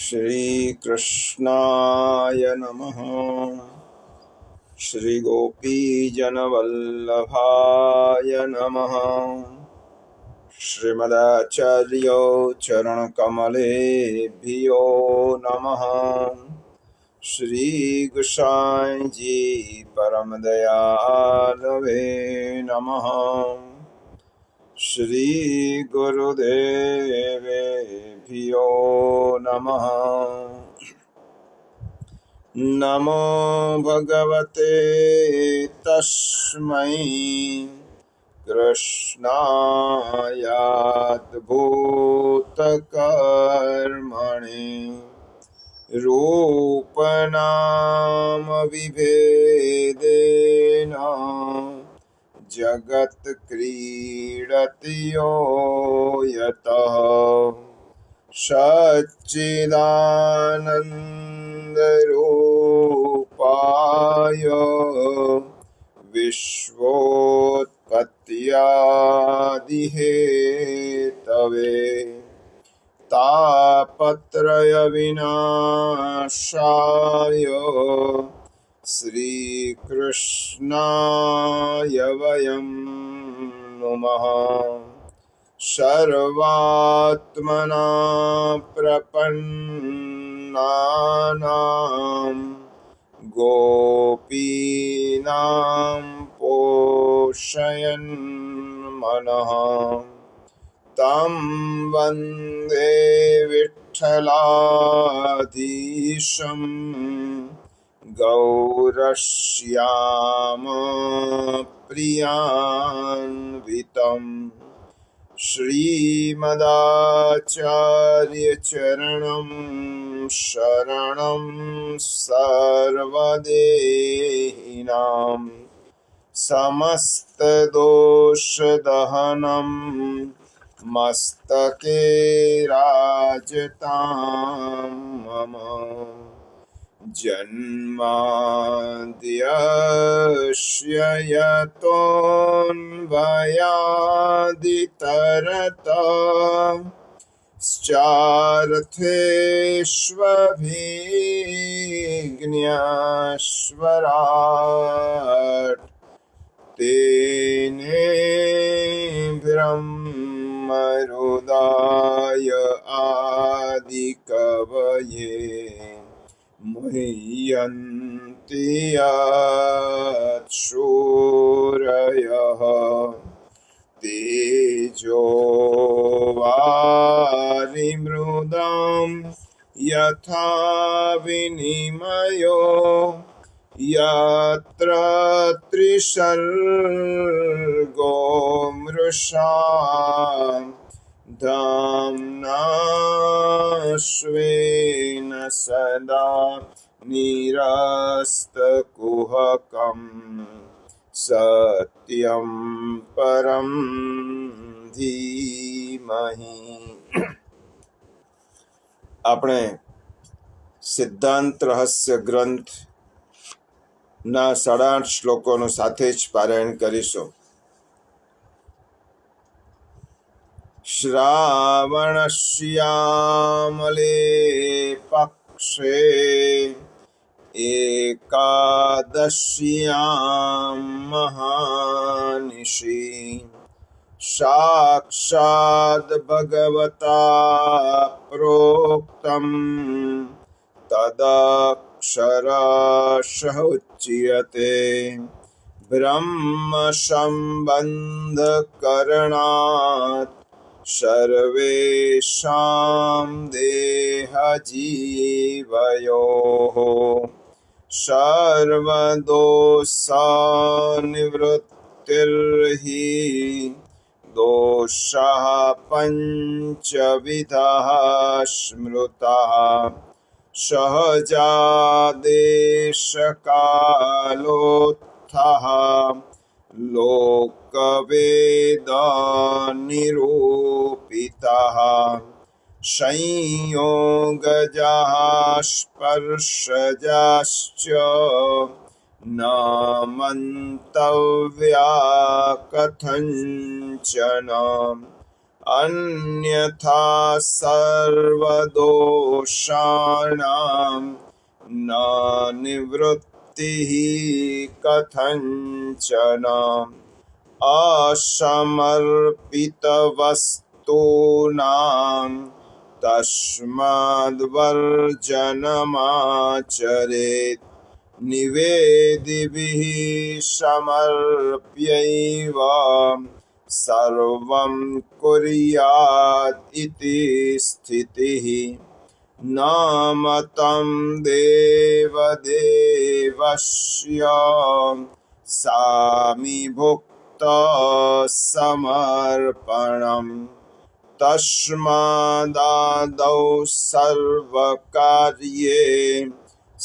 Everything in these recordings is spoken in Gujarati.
श्रीकृष्णाय नमः। श्रीगोपीजनवल्लभाय नमः। श्रीमदाचार्यो चरणकमलेभ्यो नमः। श्रीगुसाईजी परमदयालवे नमः। श्री गुरुदेवेभ्यो नमः। नमो भगवते तस्मै कृष्णायाद्भूतकर्मणे रूपनाम विभेदेन जगत क्रीडति यो यतः सच्चिदानन्दरूपाय विश्वोत्पत्त्यादिहेतवे तापत्रय विनाशाय श्रीकृष्णाय वयं नुमः। सर्वात्मना प्रपन्नानां गोपीनां पोषयन् मनः तं वन्दे विठ्ठलाधीशं गौरश्याम प्रियान्वितम् श्रीमदाचार्यचरणं शरणं सर्वदेहिनां समस्तदोषदहनं मस्तके राजतां मम। जन्माद्यस्य यतोऽन्वयादितरतश्चार्थेष्वभिज्ञस्वराट् तेने ब्रह्महृदाय आदिकवये मुह्यन्ति यत्सूरयः तेजो वारिमृदां यथा विनिमयो यत्र त्रिसर्गो मृषा धाम्ना स्वेन सदा निरस्तकुहकं सत्यं परं धीमहि। આપણે સિદ્ધાંત રહસ્ય ગ્રંથ ના 8.5 શ્લોકોનું સાથે જ પારાયણ કરીશું. શ્રાવણશ્યામલે પક્ષે એકાદશ્યામ મહાનિશી સાક્ષાદ ભગવતા પ્રોક્તમ તદક્ષરશઃ ઉચ્યતે બ્રહ્મ સંબંધ કરણાત સર્વેષાં દેહ જીવયોઃ સર્વદોષાનિવૃત્તિર્હિ દોષઃ પંચવિધઃ સ્મૃતઃ સહજાદેશકાલોત્થઃ લોકવેદનિરૂપિતઃ સંયોગજઃ સ્પર્શજાશ્ચ ન મંતવ્યા કથંચન अन्यथा सर्वदोषाणां न निवृत्तिः कथञ्चन असमर्पितवस्तूनां तस्माद्वर्जनमाचरेत् निवेदिभिः समर्प्यैव सर्वं कुर्यात् इति स्थितिः न मतं देवदेवस्य सामिभुक्त समर्पणम् तस्मादादौ सर्वकार्ये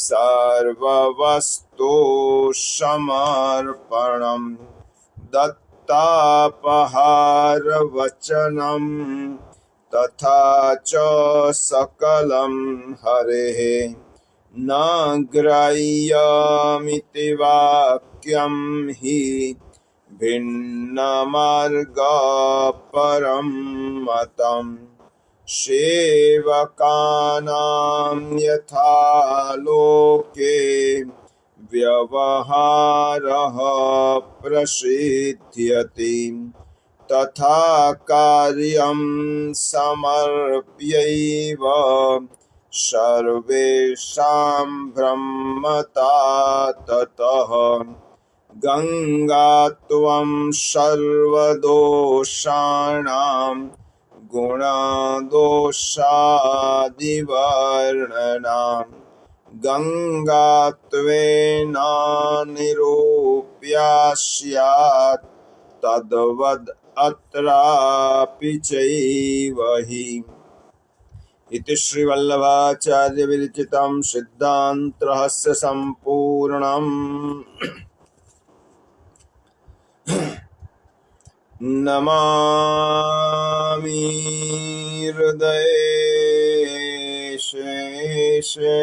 सर्ववस्तु समर्पणम् दत्तापहारवचनं तथा च सकलं हरेः न ग्राह्यमिति वाक्यं हि भिन्नमार्गपरं मतम् सेवकानां यथा लोके व्यवहारः प्रसिद्ध्यति तथा कार्यं समर्प्यैव सर्वेषां ब्रह्मता ततः गङ्गात्वं सर्वदोषाणां गुणदोषादिवर्णनां गङ्गात्वेन निरूप्या स्यात् तद्वद् अत्रापि चैव हि इति श्रीवल्लभाचार्य विरचितं सिद्धान्तरहस्य सम्पूर्णम् नमामि हृदये शेषे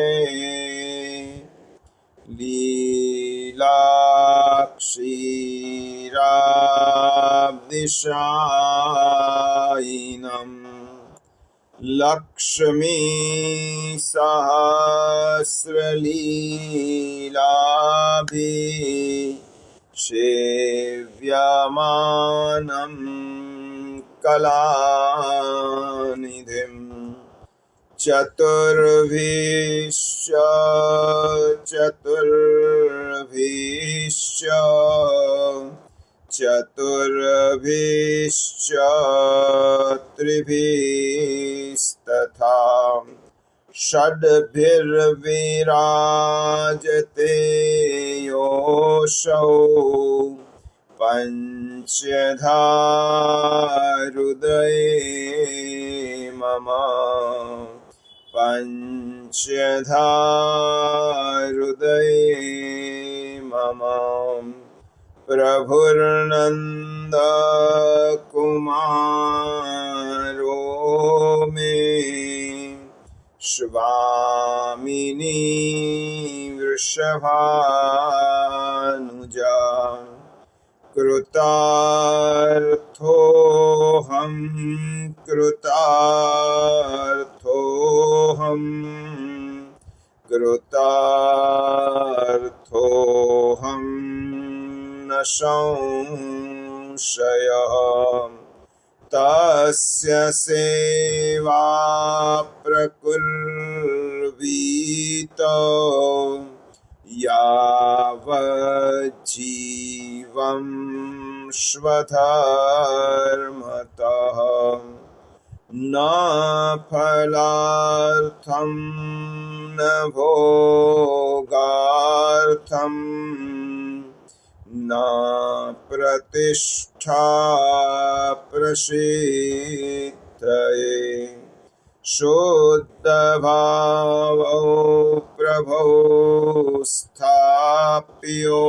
लीलाक्षीराब्धिशायिनं लक्ष्मी सहस्रलीलाभिः सेव्यमानं कलानिधिं चतुर्भिश्च त्रिभिस्तथा षड्भिर्विराजते योऽसौ पञ्चधा हृदये मम पञ्चधा हृदये मम प्रभुर्नन्दकुमारो मे स्वामिनी वृषभानुजा कृतार्थोऽहं न संशयः तस्य सेवा प्रकुर्वीत यावज्जीवं स्वधर्मतः न फलार्थं न भोगार्थं न प्रतिष्ठा प्रसिद्धये शुद्धभावो प्रभो स्थाप्यो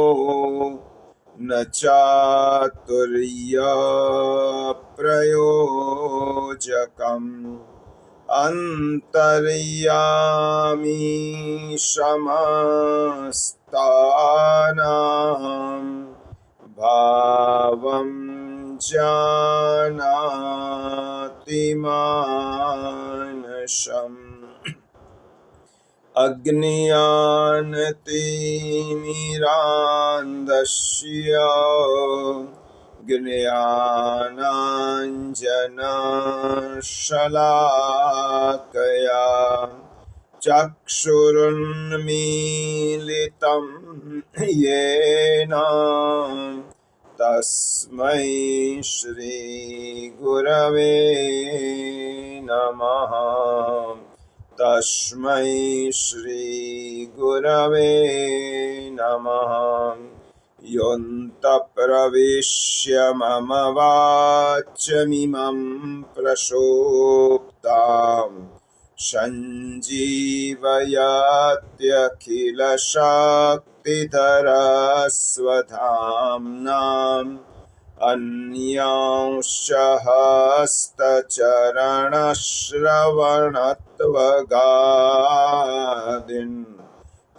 न चातुर्यप्रयोजकम् अन्तर्यामी समस्तानां भावं जानाति मानसम् अज्ञानतिमिरान्धस्य ज्ञानाञ्जनशलाकया चक्षुरुन्मीलितं येन तस्मै श्रीगुरवे नमः। तस्मै श्रीगुरवे नमः। योऽन्तःप्रविश्य मम वाचमिमं प्रसोक्ताम् सञ्जीवयत्यखिलशक्तिधरस्वधाम्नाम् अन्यांश्च हस्तचरणश्रवणत्वगादीन्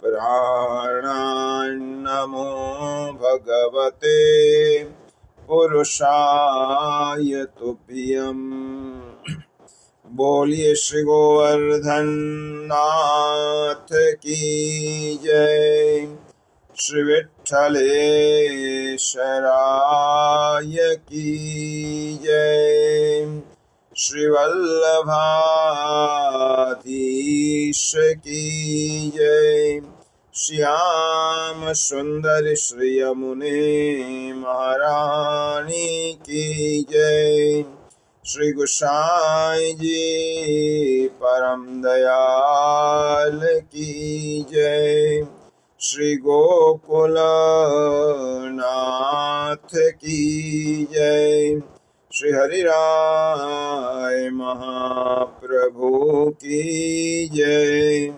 प्राणान्नमो भगवते पुरुषाय तुभ्यम्। बोलिए श्री गोवर्धन नाथ की जय। श्री विठ्ठलेश्वराय की जय। श्री वल्लभाधीश की जय। श्याम सुंदर श्री यमुने महारानी की जय। श्री गोसाई जी परम दयाल की जय। श्री गोकुलनाथ की जय। श्री हरिराय महाप्रभु की जय।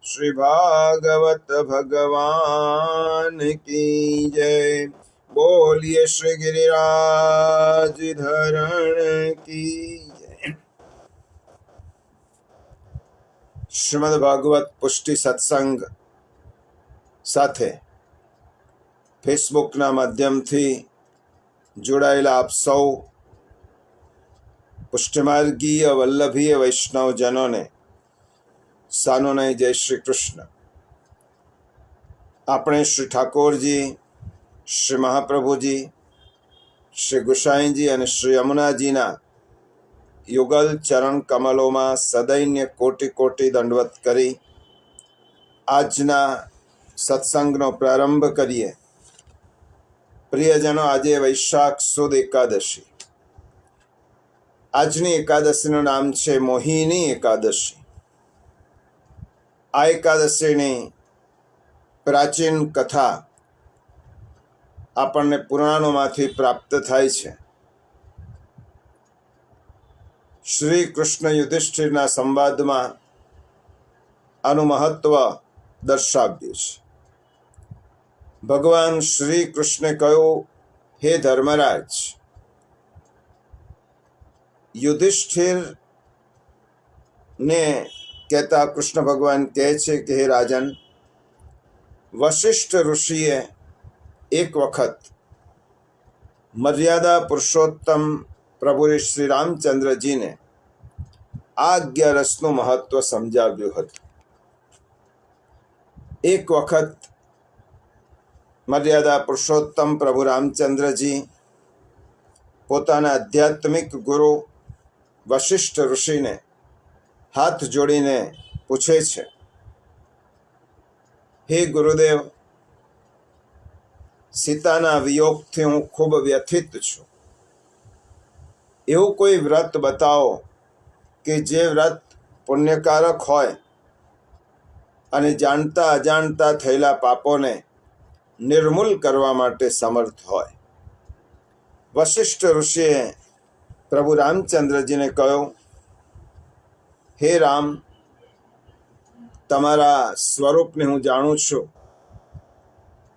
श्री भागवत भगवान की जय। बोलिए श्री गिरिराज धरण की जय। શ્રીમદ ભાગવત પુષ્ટિ સત્સંગ સાથે ફેસબુકના માધ્યમથી જોડાયેલા આપ સૌ પુષ્ટિમાર્ગીય વલ્લભીય વૈષ્ણવજનોને સાનુનય જય શ્રી કૃષ્ણ। આપણે શ્રી ઠાકોરજી, શ્રી મહાપ્રભુજી, શ્રી ગુસાઈજી અને શ્રી યમુનાજીના યુગલ ચરણ કમલોમાં સદૈન્ય કોટી કોટી દંડવત કરી આજના સત્સંગનો પ્રારંભ કરીએ। પ્રિયજનો, આજે વૈશાખ સુદ એકાદશી। આજની એકાદશીનું નામ છે મોહિની એકાદશી। આ એકાદશીની પ્રાચીન કથા આપણને પુરાણોમાંથી પ્રાપ્ત થાય છે। શ્રી કૃષ્ણ યુધિષ્ઠિરના સંવાદમાં આનું મહત્વ દર્શાવ્યું છે। ભગવાન શ્રી કૃષ્ણે કહ્યું, હે ધર્મરાજ, યુધિષ્ઠિરને કહેતા કૃષ્ણ ભગવાન કહે છે કે હે રાજન, વશિષ્ઠ ઋષિએ એક વખત મર્યાદા પુરુષોત્તમ પ્રભુ શ્રી રામચંદ્રજીને આ 11 રસનું મહત્વ સમજાવ્યું હતું। એક વખત મર્યાદા પુરુષોત્તમ પ્રભુ રામચંદ્રજી પોતાના આધ્યાત્મિક ગુરુ વશિષ્ઠ ઋષિને હાથ જોડીને પૂછે છે, હે ગુરુદેવ, સીતાના વિયોગથી હું ખૂબ વ્યથિત છું। એવું કોઈ વ્રત બતાવો કે જે વ્રત પુણ્યકારક હોય અને જાણતા અજાણતા થયેલા પાપોને નિર્મૂલ કરવા માટે સમર્થ હોય। વશિષ્ઠ ઋષિએ પ્રભુ રામચંદ્રજીને કહ્યું, હે રામ, તમારા સ્વરૂપને હું જાણું છું।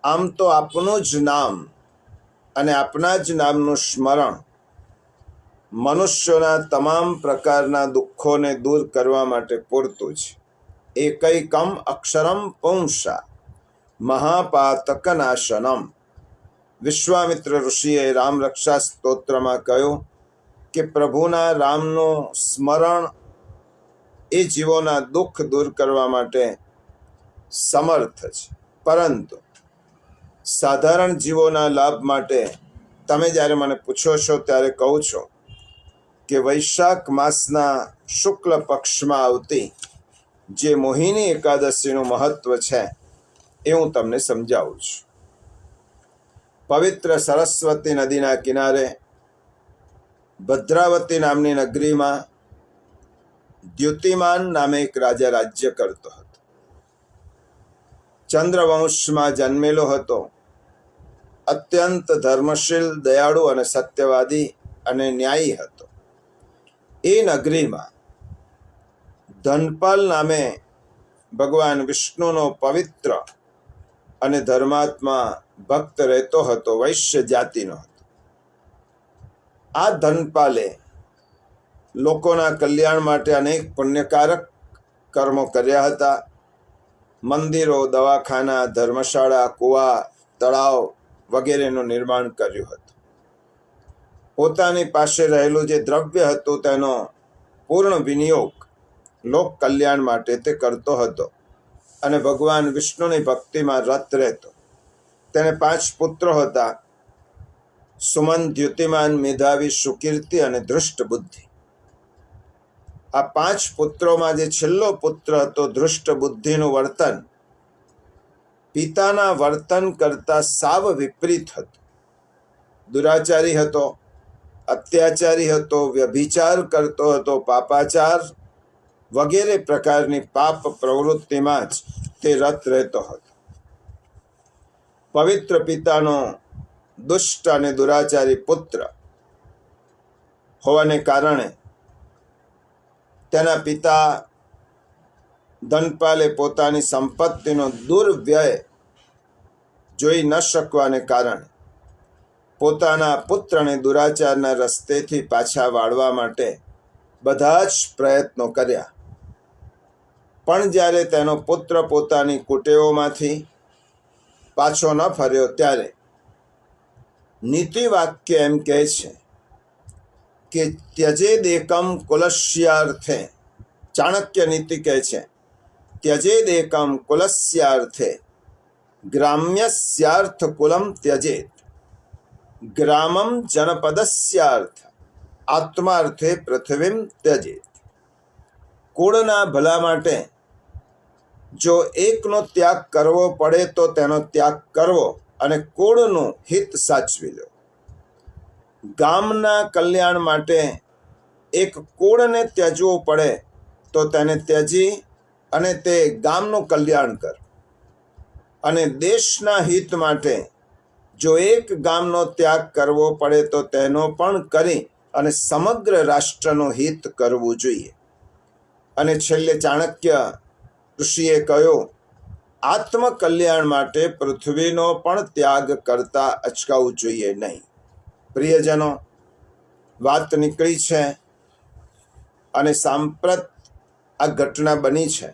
આમ તો આપનું જ નામ અને આપના જ નામનું સ્મરણ મનુષ્યોના તમામ પ્રકારના દુઃખોને દૂર કરવા માટે પૂરતું છે। એકૈકમ અક્ષરમ પુંસા મહાપાતકનાશનમ। વિશ્વામિત્ર ઋષિએ રામ રક્ષા સ્તોત્રમાં કહ્યું કે પ્રભુના રામનું સ્મરણ એ જીવોના દુઃખ દૂર કરવા માટે સમર્થ છે, પરંતુ સાધારણ જીવોના લાભ માટે તમે જ્યારે મને પૂછો છો ત્યારે કહું છો કે વૈશાખ માસના શુક્લ પક્ષમાં આવતી જે મોહિની એકાદશીનું મહત્વ છે એ હું તમને સમજાવું છું. પવિત્ર સરસ્વતી નદીના કિનારે ભદ્રાવતી નામની નગરીમાં દ્યુતિમાન નામે એક રાજા રાજ્ય કરતો હતો. ચંદ્રવંશમાં જન્મેલો હતો. અત્યંત ધર્મશીલ, દયાળુ અને સત્યવાદી અને ન્યાયી હતો. એ નગરીમાં ધનપાલ નામે ભગવાન વિષ્ણુનો પવિત્ર અને ધર્માત્મા ભક્ત રહેતો હતો. વૈશ્ય જાતિનો હતો. આ ધનપાલે લોકોના કલ્યાણ માટે અનેક પુણ્યકારક કર્મો કર્યા હતા. મંદિરો, દવાખાના, ધર્મશાળા, કુવા, તળાવ વગેરેનું નિર્માણ કર્યું હતું. પોતાની પાસે રહેલું જે દ્રવ્ય હતું તેનો પૂર્ણ વિનિયોગ લોક કલ્યાણ માટે તે કરતો હતો અને ભગવાન વિષ્ણુની ભક્તિમાં રત રહેતો. તેને 5 પુત્રો હતા: સુમન, દ્યુતિમાન, મેધાવી, સુકીર્તિ અને ધૃષ્ટ બુદ્ધિ. આ 5 પુત્રોમાં જે છેલ્લો પુત્ર હતો ધૃષ્ટ બુદ્ધિનું વર્તન પિતાના વર્તન કરતા સાવ વિપરીત હતું. દુરાચારી હતો, અત્યાચારી હતો, વ્યભિચાર કરતો હતો, પાપાચાર વગેરે પ્રકારની પાપ પ્રવૃત્તિમાં જ તે રત રહેતો હતો. પવિત્ર પિતાનો દુષ્ટ અને દુરાચારી પુત્ર હોવાને કારણે તેના પિતા ધનપાલે પોતાની સંપત્તિનો દુર્વ્યય જોઈ ન શકવાને કારણે પોતાના પુત્રને દુરાચારના રસ્તેથી પાછા વાળવા માટે બધા જ પ્રયત્નો કર્યા. પણ જ્યારે તેનો પુત્ર પોતાની કુટેવોમાંથી પાછો ન ફર્યો ત્યારે નીતિ વાક્ય એમ કહે છે કે ત્યજેદેકમ કુલસ્યાર્થે. ચાણક્ય નીતિ કહે છે ત્યજેદેકમ કુલસ્યાર્થે ગ્રામ્યસ્યાર્થ કુલમ ત્યજેત, ગ્રામમ જનપદસ્યાર્થ આત્માર્થે પૃથ્વીમ ત્યજેત. કુળના ભલા માટે જો એકનો ત્યાગ કરવો પડે તો તેનો ત્યાગ કરવો અને કુળનું હિત સાચવી લો. ગામના કલ્યાણ માટે એક કુળને ત્યજવું પડે તો તેને ત્યજી અને તે ગામનું કલ્યાણ કર. અને દેશના હિત માટે જો એક ગામનો ત્યાગ કરવો પડે તો તેનો પણ કરી અને સમગ્ર રાષ્ટ્રનું હિત કરવું જોઈએ. અને છેલ્લે ચાણક્ય ઋષિએ કહ્યું, આત્મકલ્યાણ માટે પૃથ્વીનો પણ ત્યાગ કરતા અચકાવું જોઈએ નહીં. પ્રિયજનો, વાત નીકળી છે અને સાંપ્રત આ ઘટના બની છે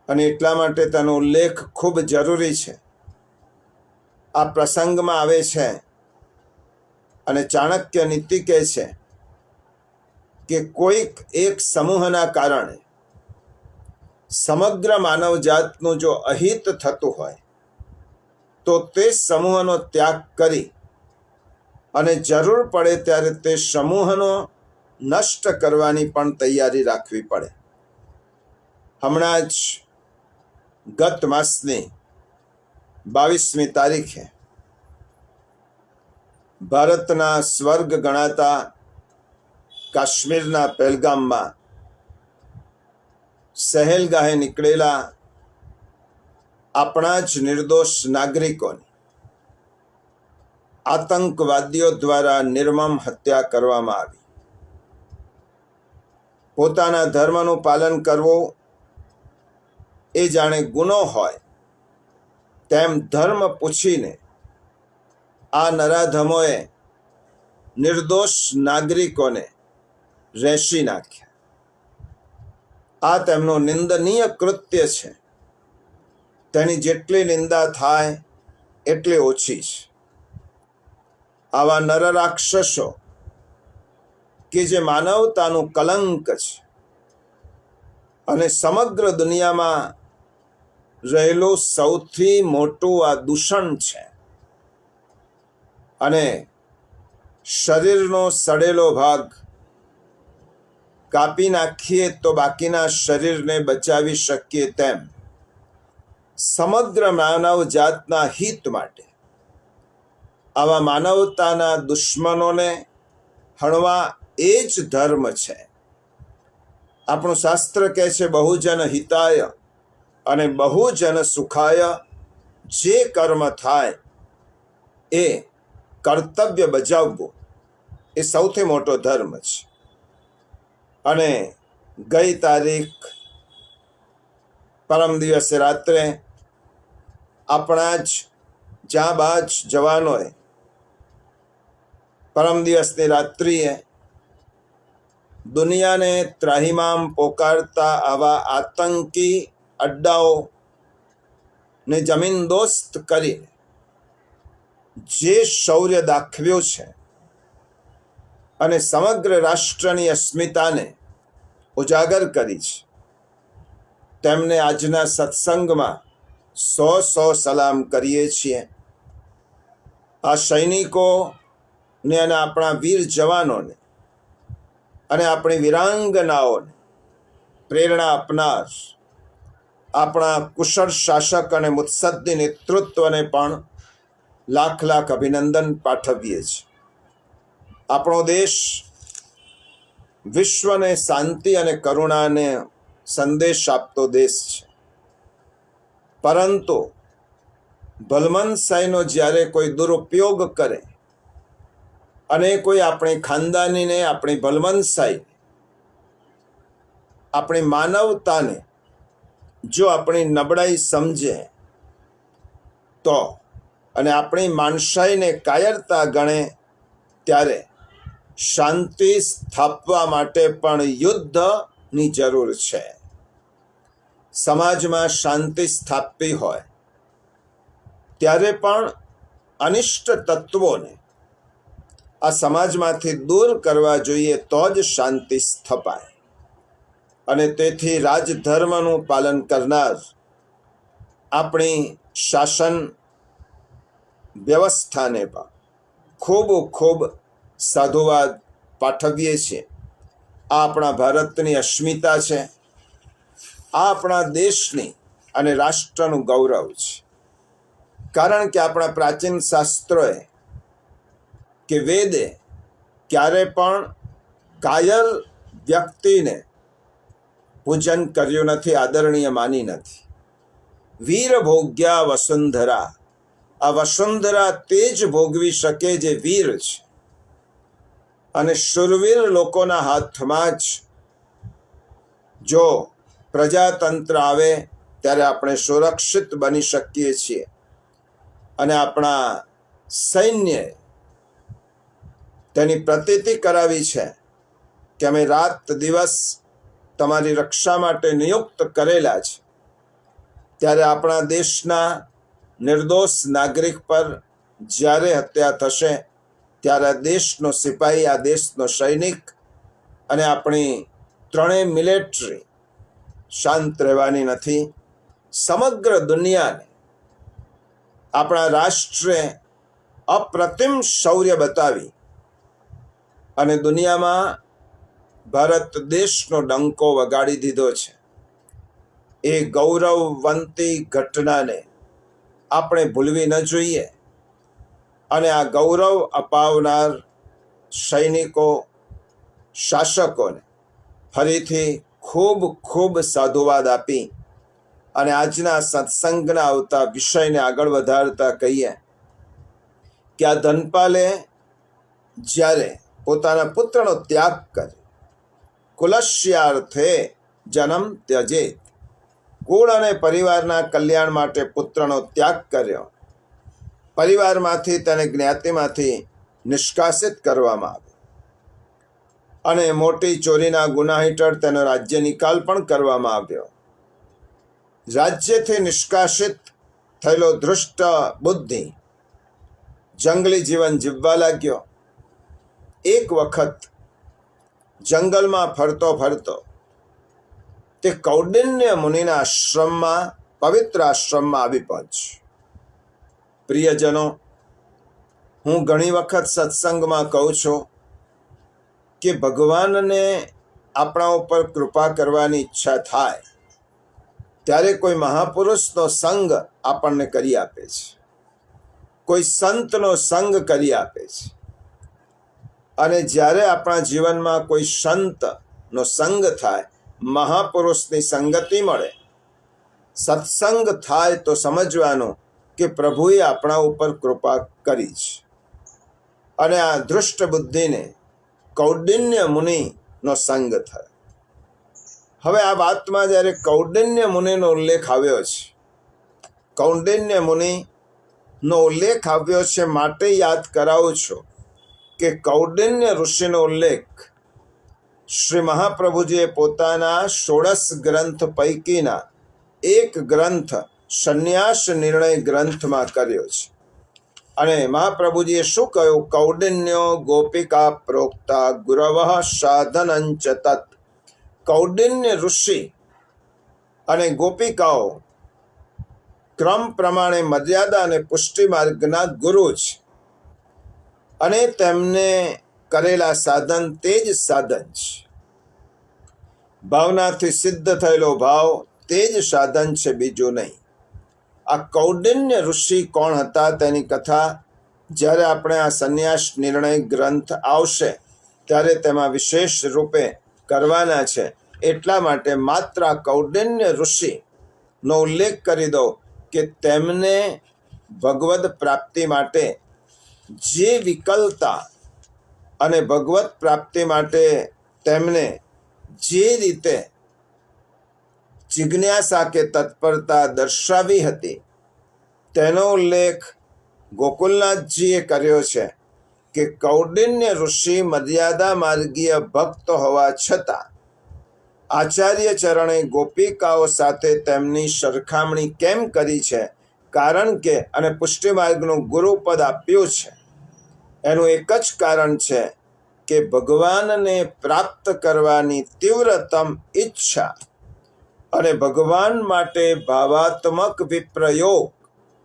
અને એટલા માટે તેનો ઉલ્લેખ ખૂબ જરૂરી છે. આ પ્રસંગમાં આવે છે અને ચાણક્ય નીતિ કહે છે કે કોઈક એક સમૂહના કારણે સમગ્ર માનવજાતનું જો અહિત થતું હોય તો તે સમૂહનો ત્યાગ કરી અને જરૂર પડે ત્યારે તે સમૂહનો નષ્ટ કરવાની પણ તૈયારી રાખવી પડે. હમણાં જ ગત માસની 22મી તારીખે ભારતના સ્વર્ગ ગણાતા કાશ્મીરના પહેલગામમાં સહેલગાહે નીકળેલા આપણા જ નિર્દોષ નાગરિકોની આતંકવાદીઓ દ્વારા નિર્મમ હત્યા કરવામાં આવી. પોતાના ધર્મનું પાલન કરવું એ જાણે ગુનો હોય તેમ ધર્મ પૂછીને આ નરાધમોએ નિર્દોષ નાગરિકોને રેંસી નાખ્યા. આ તેમનું નિંદનીય કૃત્ય છે. તેની જેટલી નિંદા થાય એટલી ઓછી છે. આવા નરરાક્ષસો કે જે માનવતાનું કલંક છે અને સમગ્ર દુનિયામાં રહેલું સૌથી મોટું આ દૂષણ છે, અને શરીરનો સડેલો ભાગ કાપી નાખીએ તો બાકીના શરીરને બચાવી શકીએ તેમ સમગ્ર માનવ જાતના હિત માટે આવા માનવતાના દુશ્મનોને હણવા એ જ ધર્મ છે. આપણું શાસ્ત્ર કહે છે, બહુજન હિતાય અને બહુજન સુખાય જે કર્મ થાય એ કર્તવ્ય બજાવવું એ સૌથી મોટો ધર્મ છે. અને ગઈ તારીખ પરમ દિવસે રાત્રે આપણા જ જાંબાજ જવાનોએ પરમ દિવસની રાત્રિએ દુનિયાને ત્રાહિમામ પોકારતા આવા આતંકી અડ્ડાઓને જમીનદોસ્ત કરીને જે શૌર્ય દાખવ્યું છે અને સમગ્ર રાષ્ટ્રની અસ્મિતાને ઉજાગર કરી છે, તેમને આજના સત્સંગમાં 100 સલામ કરીએ છીએ. આ સૈનિકોને અને આપણા વીર જવાનોને અને આપણી વીરાંગનાઓને પ્રેરણા આપનાર આપણા કુશળ શાસક અને મુત્સદ્દી નેતૃત્વને પણ લાખ લાખ અભિનંદન પાઠવીએ છીએ. આપણો દેશ વિશ્વને શાંતિ અને કરુણાને સંદેશ આપતો દેશ છે, પરંતુ ભલમનસાઈનો જ્યારે કોઈ દુરુપયોગ કરે અને કોઈ આપણી ખાનદાનીને, આપણી ભલમનસાઈ, આપણી માનવતાને જો આપણી નબળાઈ સમજે તો અને આપણી માણસાઈને કાયરતા ગણે, ત્યારે શાંતિ સ્થાપવા માટે પણ યુદ્ધની જરૂર છે. સમાજમાં શાંતિ સ્થાપવી હોય ત્યારે પણ અનિષ્ટ તત્વોને આ સમાજમાંથી દૂર કરવા જોઈએ, તો જ શાંતિ સ્થપાય. અને તેથી રાજધર્મનું પાલન કરનાર આપણી શાસન વ્યવસ્થાને પણ ખૂબ ખૂબ સાધુવાદ પાઠવીએ છીએ. આ આપણા ભારતની અસ્મિતા છે, આ આપણા દેશની અને રાષ્ટ્રનું ગૌરવ છે. કારણ કે આપણા પ્રાચીન શાસ્ત્રોએ કે વેદે ક્યારે પણ કાયર વ્યક્તિને પૂજન કર્યું નથી, આદરણીય માની નથી. વીર ભોગ્યા વસુંધરા, આ વસુંધરા તે જ ભોગવી શકે જે વીર છે, અને શુરવીર લોકોના હાથમાં જ જો પ્રજાતંત્ર આવે ત્યારે આપણે સુરક્ષિત બની શકીએ છીએ. અને આપણા સૈન્યએ તેની પ્રતીતિ કરાવી છે કે અમે રાત દિવસ તમારી રક્ષા માટે નિયુક્ત કરેલા છે. ત્યારે આપણા દેશના નિર્દોષ નાગરિક પર જ્યારે હત્યા થશે ત્યારે આ દેશનો સિપાહી, આ દેશનો સૈનિક અને આપણી ત્રણેય મિલિટરી શાંત રહેવાની નથી. સમગ્ર દુનિયાને આપણા રાષ્ટ્રે અપ્રતિમ શૌર્ય બતાવી અને દુનિયામાં ભારત દેશનો ડંકો વગાડી દીધો છે. એ ગૌરવવંતી ઘટનાને આપણે ભૂલવી ન જોઈએ. અને આ ગૌરવ અપાવનાર સૈનિકો, શાસકોને ફરીથી ખૂબ ખૂબ સાધુવાદ આપી અને આજના સત્સંગના આવતા વિષયને આગળ વધારતા કહીએ કે આ ધનપાલે જ્યારે પોતાના પુત્રનો ત્યાગ કર્યો, કુલસ્યાર્થે જન્મ ત્યજેત, કુળ અને પરિવારના કલ્યાણ માટે પુત્રનો ત્યાગ કર્યો. પરિવારમાંથી તેને જ્ઞાતિમાંથી નિષ્કાસિત કરવામાં આવ્યો અને મોટી ચોરીના ગુના હેઠળ તેનો રાજ્ય નિકાલ પણ કરવામાં આવ્યો. રાજ્યથી નિષ્કાસિત થયેલો ધૃષ્ટ બુદ્ધિ જંગલી જીવન જીવવા લાગ્યો. એક વખત જંગલમાં ફરતો ફરતો તે કૌંડિન્ય મુનિના આશ્રમમાં, પવિત્ર આશ્રમમાં આવી પહોંચ્યો. પ્રિયજનો, હું ઘણી વખત સત્સંગમાં કહું છું કે ભગવાનને આપણા ઉપર કૃપા કરવાની ઈચ્છા થાય ત્યારે કોઈ મહાપુરુષનો સંગ આપણને કરી આપે છે, કોઈ સંતનો સંગ કરી આપે છે. અને જ્યારે આપણા જીવનમાં કોઈ સંતનો સંગ થાય, મહાપુરુષની સંગતિ મળે, સત્સંગ થાય, તો સમજવાનું કે પ્રભુએ આપણા ઉપર કૃપા કરી છે. અને આ દૃષ્ટ બુદ્ધિને કૌંડિન્ય મુનિનો સંગ થયો. હવે આ વાતમાં જ્યારે કૌંડિન્ય મુનિનો ઉલ્લેખ આવ્યો છે, કૌંડિન્ય મુનિનો ઉલ્લેખ આવ્યો છે માટે યાદ કરાવું છું કે કૌંડિન્ય ઋષિનો ઉલ્લેખ શ્રી મહાપ્રભુજીએ પોતાના 16 ગ્રંથ પૈકીના એક ગ્રંથ સંન્યાસ નિર્ણય ગ્રંથમાં કર્યો છે. અને મહાપ્રભુજીએ શું કહ્યું? કૌંડિન્યો ગોપિકા પ્રોક્તા ગુરવ સાધનંચ તત. કૌંડિન્ય ઋષિ અને ગોપિકાઓ ક્રમ પ્રમાણે મર્યાદા અને પુષ્ટિ માર્ગના ગુરુ છે. અને તેમને કરેલા સાધન તે જ સાધન છે. ભાવનાથી સિદ્ધ થયેલો ભાવ તે જ સાધન છે, બીજું નહીં. આ કૌંડિન્ય ઋષિ કોણ હતા તેની કથા જ્યારે આપણે આ સંન્યાસ નિર્ણય ગ્રંથ આવશે ત્યારે તેમાં વિશેષ રૂપે કરવાના છે. એટલા માટે માત્ર આ કૌંડિન્ય ઋષિનો ઉલ્લેખ કરી દો કે તેમને ભગવદ પ્રાપ્તિ માટે જે વિકલતા અને ભગવત પ્રાપ્તિ માટે તેમને જે રીતે જિજ્ઞાસા કે તત્પરતા દર્શાવી હતી તેનો ઉલ્લેખ ગોકુલનાથજીએ કર્યો છે કે કૌંડિન્ય ઋષિ મર્યાદા માર્ગીય ભક્ત હોવા છતાં આચાર્ય ચરણે ગોપિકાઓ સાથે તેમની સરખામણી કેમ કરી છે? કારણ કે અને પુષ્ટિ માર્ગનું ગુરુપદ આપ્યું છે એનું એક જ કારણ છે કે ભગવાનને પ્રાપ્ત કરવાની તીવ્રતમ ઈચ્છા અને ભગવાન માટે ભાવાત્મક વિપ્રયોગ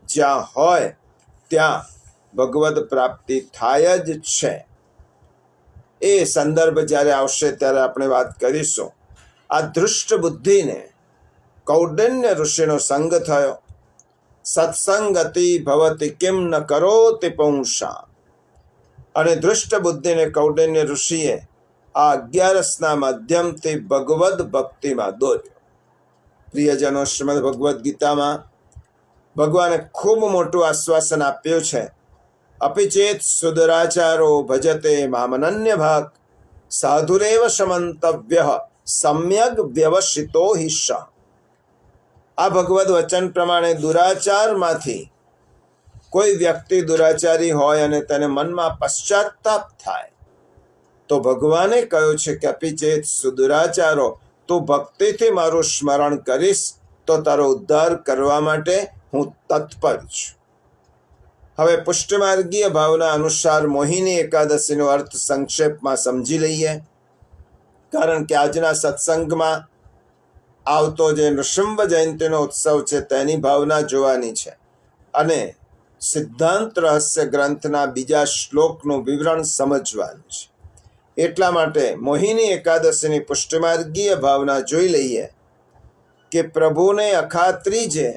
જ્યાં હોય ત્યાં ભગવદ પ્રાપ્તિ થાય જ છે. એ સંદર્ભ જ્યારે આવશે ત્યારે આપણે વાત કરીશું. આ દૃષ્ટ બુદ્ધિને કૌંડિન્ય ઋષિનો સંગ થયો. સત્સંગતિ ભવતી કિમ ન કરોતિ પુંસા. અને દૃષ્ટ બુદ્ધિને કૌંડિન્ય ઋષિએ આ 11ના માધ્યમથી ભગવદ ભક્તિમાં દોર્યો. પ્રિયજનો, શ્રીમદ ભગવદ્ ગીતામાં ભગવાને ખૂબ મોટું આશ્વાસન આપ્યું છે. અપિચેત સુદરાચારો ભજતે મામનન્ય ભાગ સાધુરેવ સમંતવ્ય સમ્યગ વ્યવસિતો હિ સ. આ ભગવદ વચન પ્રમાણે દુરાચારમાંથી કોઈ વ્યક્તિ દુરાચારી હોય અને તેને મનમાં પશ્ચાતાપ થાય તો ભગવાને કહ્યું છે કે અપિચેત સુદુરાચારો, તું ભક્તિથી મારું સ્મરણ કરીશ તો તારો ઉદ્ધાર કરવા માટે હું તત્પર છું. હવે પુષ્ટિમાર્ગીય ભાવના અનુસાર મોહિની એકાદશીનો અર્થ સંક્ષેપમાં સમજી લઈએ. કારણ કે આજના સત્સંગમાં આવતો જે નૃસિંહ જયંતિનો ઉત્સવ છે તેની ભાવના જોવાની છે અને સિદ્ધાંત રહસ્ય ગ્રંથના બીજા શ્લોકનું વિવરણ સમજવાનું છે. એટલા માટે મોહિની એકાદશીની પુષ્ટિમાર્ગીય ભાવના જોઈ લઈએ કે પ્રભુને અખાત્રીજે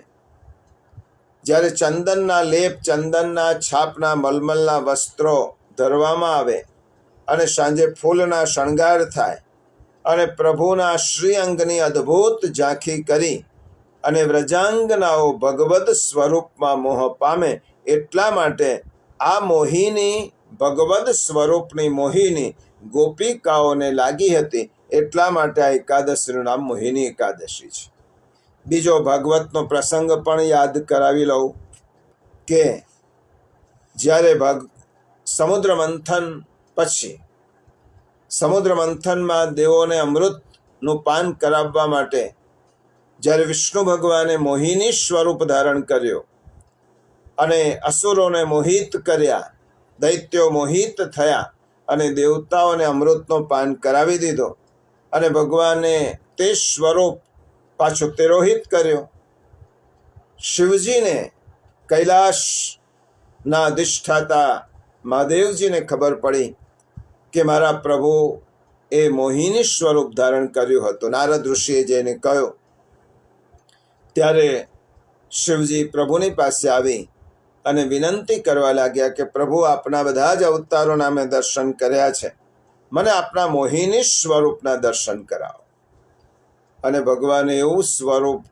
જ્યારે ચંદનના લેપ, ચંદનના છાપના મલમલના વસ્ત્રો ધરવામાં આવે અને સાંજે ફૂલના શણગાર થાય અને પ્રભુના શ્રીઅંગની અદ્ભુત ઝાંખી કરી અને વ્રજાંગનાઓ ભગવદ સ્વરૂપમાં મોહ પામે, એટલા માટે આ મોહિની ભગવદ સ્વરૂપની મોહિની ગોપિકાઓને લાગી હતી. એટલા માટે આ એકાદશીનું નામ મોહિની એકાદશી છે. બીજો ભાગવતનો પ્રસંગ પણ યાદ કરાવી લઉં કે જ્યારે સમુદ્ર મંથન પછી સમુદ્ર મંથનમાં દેવોને અમૃતનું પાન કરાવવા માટે જ્યારે વિષ્ણુ ભગવાને મોહિની સ્વરૂપ ધારણ કર્યો અને અસુરોને મોહિત કર્યા, દૈત્યો મોહિત થયા અને દેવતાઓને અમૃતનો પાન કરાવી દીધો અને ભગવાને તે સ્વરૂપ પાછું તિરોહિત કર્યો. શિવજીને કૈલાસના અધિષ્ઠાતા મહાદેવજીને ખબર પડી કે મારા પ્રભુ એ મોહિની સ્વરૂપ ધારણ કર્યું હતું. નારદ ઋષિએ જઈને કહ્યું. ત્યારે શિવજી પ્રભુની પાસે આવી અને વિનંતી કરવા લાગ્યા કે પ્રભુ, આપના બધા જ અવતારોના મેં દર્શન કર્યા છે, મને આપના મોહિની સ્વરૂપના દર્શન કરાવો. અને ભગવાને એવું સ્વરૂપ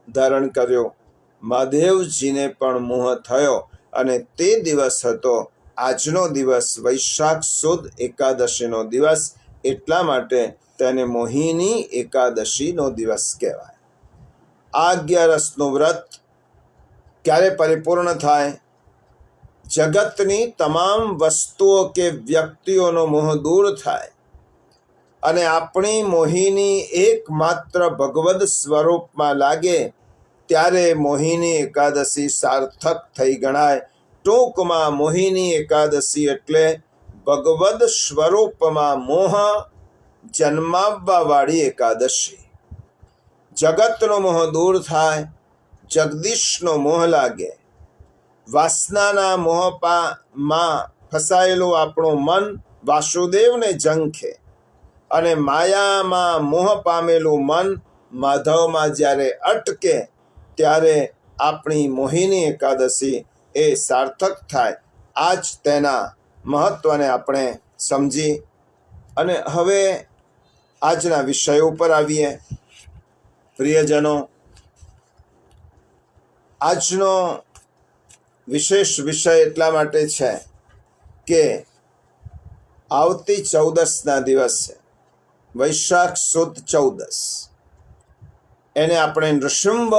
ધારણ કર્યું, મહાદેવજીને પણ મોહ થયો. અને તે દિવસ હતો આજનો દિવસ, વૈશાખ સુદ એકાદશીનો દિવસ. એટલા માટે તેને મોહિની એકાદશીનો દિવસ કહેવાય. આ 11નું વ્રત ક્યારે પરિપૂર્ણ થાય? જગતની તમામ વસ્તુઓ કે વ્યક્તિઓનો મોહ દૂર થાય અને આપણી મોહિની એકમાત્ર ભગવદ સ્વરૂપમાં લાગે, ત્યારે મોહિની એકાદશી સાર્થક થઈ ગણાય. ટૂંકમાં મોહિની એકાદશી એટલે ભગવદ સ્વરૂપમાં મોહ જન્માવવાવાળી એકાદશી. જગતનો મોહ દૂર થાય, જગદીશનો મોહ લાગે. વાસનાના મોહમાં ફસાયેલું આપણું મન વાસુદેવને ઝંખે અને માયામાં મોહ પામેલું મન માધવમાં જ્યારે અટકે, ત્યારે આપણી મોહિની એકાદશી એ સાર્થક થાય. આ જ તેના મહત્વને આપણે સમજી અને હવે આજના વિષય ઉપર આવીએ. પ્રિયજનો, આજનો વિશેષ વિષય એટલા માટે છે કે આવતી 14ના દિવસે, વૈશાખ સુદ 14, એને આપણે નૃસિંહ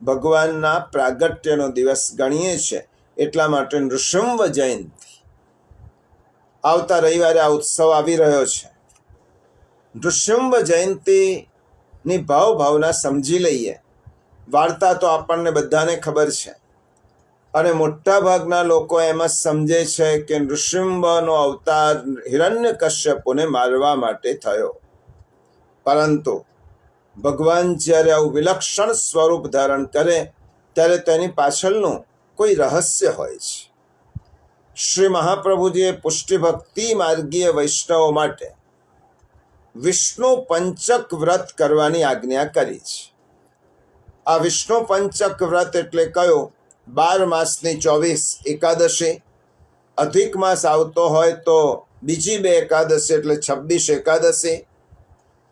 ભગવાનના પ્રાગટ્યનો દિવસ ગણીએ છીએ. એટલા માટે નૃસિંહ જયંતિ આવતા રવિવારે આ ઉત્સવ આવી રહ્યો છે. નૃસિંહ જયંતિની ભાવના સમજી લઈએ. વાર્તા તો આપણને બધાને ખબર છે અને મોટા ભાગના લોકો એમ જ સમજે છે કે નૃસિંહનો અવતાર હિરણ્યકશ્યપુને મારવા માટે થયો. પરંતુ ભગવાન જ્યારે આવું વિલક્ષણ સ્વરૂપ ધારણ કરે ત્યારે તેની પાછળનું કોઈ રહસ્ય હોય છે. શ્રી મહાપ્રભુજીએ પુષ્ટિ ભક્તિ માર્ગીય વૈષ્ણવો માટે વિષ્ણુ પંચક વ્રત કરવાની આજ્ઞા કરી છે. આ વિષ્ણુ પંચક વ્રત એટલે કયો? 12 માસની 24 એકાદશી, અધિક માસ આવતો હોય તો બીજી 2 એકાદશી એટલે 26 એકાદશી,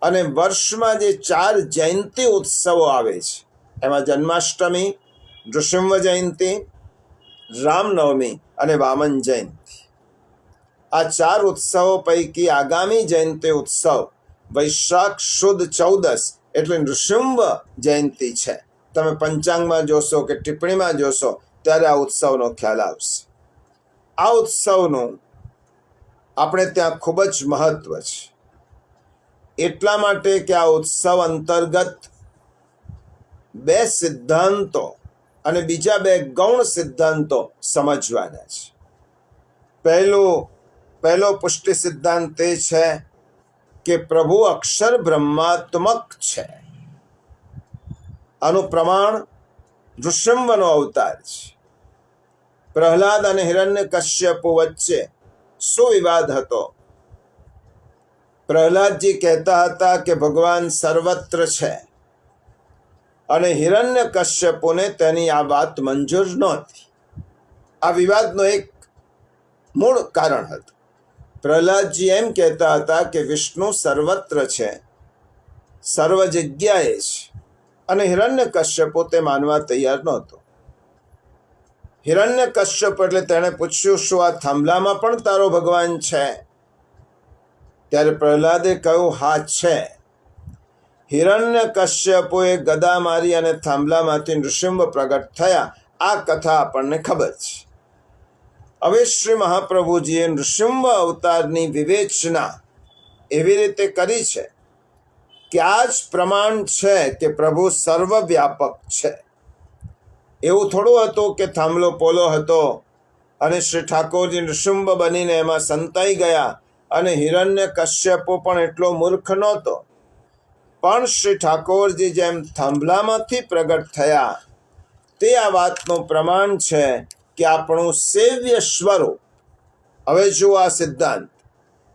અને વર્ષમાં જે 4 જયંતિ ઉત્સવો આવે છે એમાં જન્માષ્ટમી, નૃસિંહ જયંતિ, રામનવમી અને વામન જયંતિ. આ 4 ઉત્સવો પૈકી આગામી જયંતિ ઉત્સવ વૈશાખ સુદ 14 એટલે નૃસિંહ જયંતિ છે. તમે પંચાંગમાં જોશો કે ટિપ્પણીમાં જોશો ત્યારે આ ઉત્સવનો ખ્યાલ આવશે. આ ઉત્સવનું આપણે ત્યાં ખૂબ જ મહત્વ છે. એટલા માટે કે આ ઉત્સવ અંતર્ગત 2 સિદ્ધાંતો અને બીજા 2 ગૌણ સિદ્ધાંતો સમજવાના છે. પહેલો પુષ્ટિ સિદ્ધાંત એ છે કે પ્રભુ અક્ષર બ્રહ્માત્મક છે. આનું પ્રમાણ નૃસિંહનો અવતાર છે. પ્રહલાદ અને હિરણ્યકશ્યપુ વચ્ચે શું વિવાદ હતો? પ્રહલાદજી કહેતા હતા કે ભગવાન સર્વત્ર છે અને હિરણ્યકશ્યપુને તેની આ વાત મંજૂર નહોતી. આ વિવાદનો એક મૂળ કારણ હતું. પ્રહલાદજી એમ કહેતા હતા કે વિષ્ણુ સર્વત્ર છે, સર્વ જગ્યાએ છે, અને હિરણ્યકશ્યપુ તે માનવા તૈયાર નહોતો. હિરણ્યકશ્યપ એટલે તેણે પૂછ્યું, શું આ થાંભલામાં પણ તારો ભગવાન છે? ત્યારે પ્રહલાદે કહ્યું, હા છે. હિરણ્યકશ્યપુએ ગદા મારી અને થાંભલામાંથી નૃસિંહ પ્રગટ થયા. આ કથા આપણને ખબર છે. હવે શ્રી મહાપ્રભુજીએ નૃસિંહ અવતારની વિવેચના એવી રીતે કરી છે કે આ જ પ્રમાણ છે કે પ્રભુ સર્વવ્યાપક છે. એવું થોડું હતું કે થાંભલો પોલો હતો અને શ્રી ઠાકોરજી નૃસિંહ બનીને એમાં સંતાઈ ગયા, અને હિરણ્ય કશ્યપો પણ એટલો મૂર્ખ નહોતો. પણ શ્રી ઠાકોરજી જેમ થાંભલામાંથી પ્રગટ થયા તે આ વાતનું પ્રમાણ છે કે આપણું સેવ્ય સ્વરૂપ, હવે જુઓ આ સિદ્ધાંત,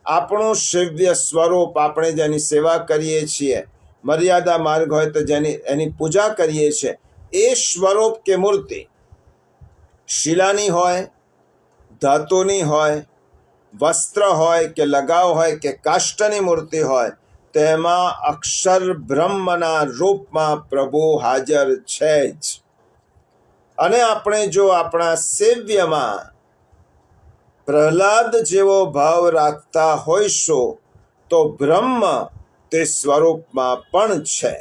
આપણું સેવ્ય સ્વરૂપ, આપણે જેની સેવા કરીએ છીએ, મર્યાદા માર્ગ હોય તો એની પૂજા કરીએ છીએ, એ સ્વરૂપ કે મૂર્તિ શિલાની હોય, ધાતુની હોય, વસ્ત્ર હોય કે લગાવ હોય કે કાષ્ટની મૂર્તિ હોય, તેમાં અક્ષર બ્રહ્મના રૂપમાં પ્રભુ હાજર છે જ. અને આપણે જો આપણા સેવ્યમાં પ્રહલાદ જેવો ભાવ રાખતા હોઈશું તો બ્રહ્મ તે સ્વરૂપમાં પણ છે.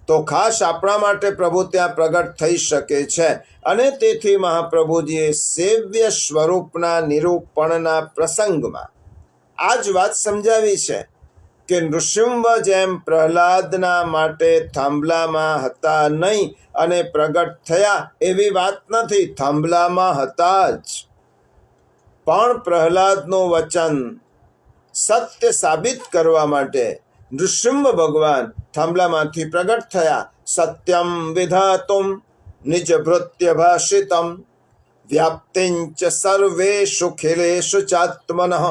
તો ખાસ આપણા માટે પ્રભુ ત્યાં પ્રગટ થઈ શકે છે. અને તેથી મહાપ્રભુજીએ સેવ્ય સ્વરૂપના નિરૂપણના પ્રસંગમાં આ જ વાત સમજાવી છે કે નૃસિંહ જેમ પ્રહલાદના માટે થાંભલામાં હતા નહીં અને પ્રગટ થયા એવી વાત નથી, થાંભલામાં હતા જ. પણ પ્રહલાદનું વચન સત્ય સાબિત કરવા માટે નૃસિંહ ભગવાન થાંભલામાંથી પ્રગટ થયા. સત્યમ વિધાતુમ નિજ ભૃત્ય ભાષિતમ વ્યાપ્તિંચ સર્વેષુ ખિલેષુ ચાત્મનઃ.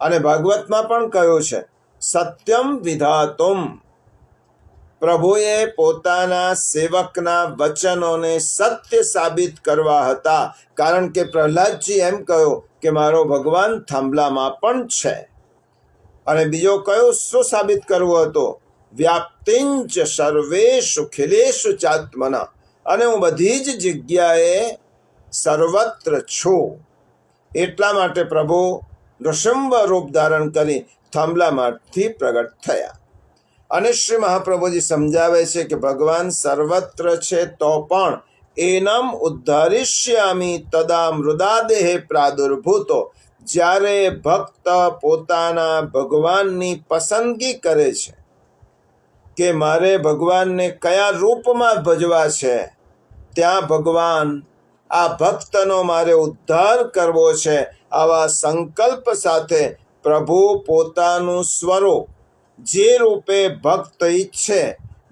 અને ભાગવતમાં પણ કહ્યું છે સત્યમ વિધાતુમ. પ્રભુએ પોતાના સેવકના વચનોને સત્ય સાબિત કરવા હતા, કારણ કે પ્રહલાદજી એમ કહ્યું કે મારો ભગવાન થાંભલામાં પણ છે. અને બીજો કયો શું સાબિત કરવું હતું? વ્યાપ્તિંચ સર્વેષુ ખિલેષુ ચાત્મના. અને હું બધી જ જગ્યાએ સર્વત્ર છું. એટલા માટે પ્રભુ નૃસિંહ રૂપ ધારણ કરી થાંભલામાંથી પ્રગટ થયા. અને શ્રી મહાપ્રભુજી સમજાવે છે કે ભગવાન સર્વત્ર છે તો પણ એનમ ઉદ્ધારિષ્યામિ તદા મૃદાદેહે પ્રાદુર્ભૂતો. જ્યારે ભક્ત પોતાના ભગવાનની પસંદગી કરે છે કે મારે ભગવાનને કયા રૂપમાં ભજવા છે, ત્યાં ભગવાન આ ભક્તનો મારે ઉદ્ધાર કરવો છે, આવા સંકલ્પ સાથે પ્રભુ પોતાનું સ્વરૂપ જે રૂપે ભક્ત ઈચ્છે,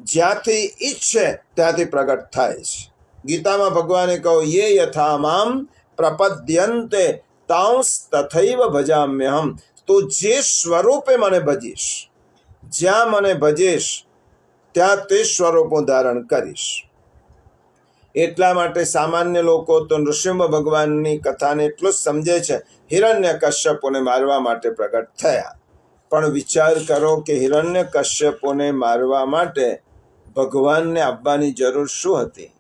જ્યાંથી ઈચ્છે ત્યાંથી પ્રગટ થાય છે. ગીતામાં ભગવાને કહ્યું યે યથા મામ પ્રપદ્યન્તે તાંસ તથૈવ ભજામ્યહમ. તું જે સ્વરૂપે મને ભજીશ, જ્યાં મને ભજીશ ત્યાં તે સ્વરૂપ હું ધારણ કરીશ. એટલા માટે સામાન્ય લોકો તો નૃસિંહ ભગવાનની કથાને એટલું જ સમજે છે હિરણ્ય કશ્યપોને મારવા માટે પ્રગટ થયા. પણ વિચાર કરો કે હિરણ્ય કશ્યપોને મારવા માટે ભગવાનને આવવાની જરૂર શું હતી?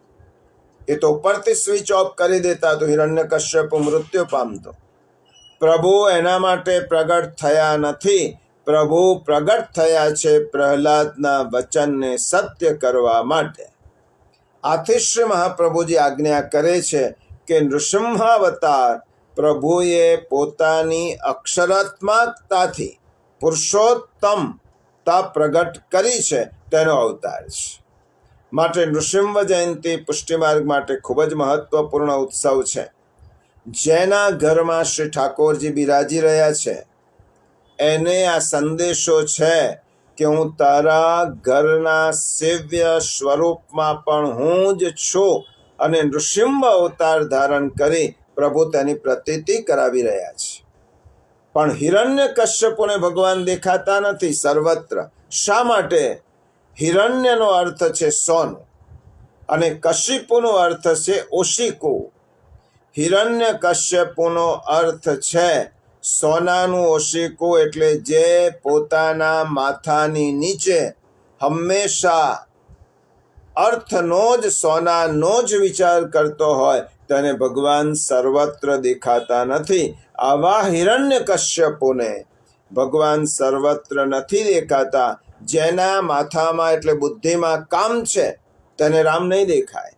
એ તો ઉપરથી સ્વિચ ઓફ કરી દેતા તો હિરણ્ય કશ્યપ મૃત્યુ પામતો. પ્રભુ એના માટે પ્રગટ થયા નથી. પ્રભુ પ્રગટ થયા છે પ્રહલાદના વચનને સત્ય કરવા માટે. આથી શ્રી મહાપ્રભુજી આજ્ઞા કરે છે કે નૃસિંહાવતાર પ્રભુએ પોતાની અક્ષરાત્મકતાથી પુરુષોત્તમતા પ્રગટ કરી છે, તેનો અવતાર છે. માટે નૃસિંહ જયંતિ પુષ્ટિમાર્ગ માટે ખૂબ જ મહત્વપૂર્ણ ઉત્સવ છે. જેના ઘરમાં શ્રી ઠાકોરજી બિરાજી રહ્યા છે એને આ સંદેશો છે કે હું તારા ઘરના સેવ્ય સ્વરૂપમાં પણ હું જ છું. અને નૃસિંહ અવતાર ધારણ કરી પ્રભુ તેની પ્રતીતિ કરાવી રહ્યા છે. પણ હિરણ્ય કશ્યપોને ભગવાન દેખાતા નથી સર્વત્ર. શા માટે? હિરણ્યનો અર્થ છે સોનું અને કશિપુનો અર્થ છે ઓશિકુ. હિરણ્ય કશ્યપુનો અર્થ છે સોનાનું ઓશિકું, એટલે જે પોતાના માથાની નીચે હંમેશા અર્થનો જ સોનાનો જ વિચાર કરતો હોય તેને ભગવાન સર્વત્ર દેખાતા નથી. આવા હિરણ્ય કશ્યપોને ભગવાન સર્વત્ર નથી દેખાતા. જેના માથામાં એટલે બુદ્ધિમાં કામ છે તેને રામ નહીં દેખાય.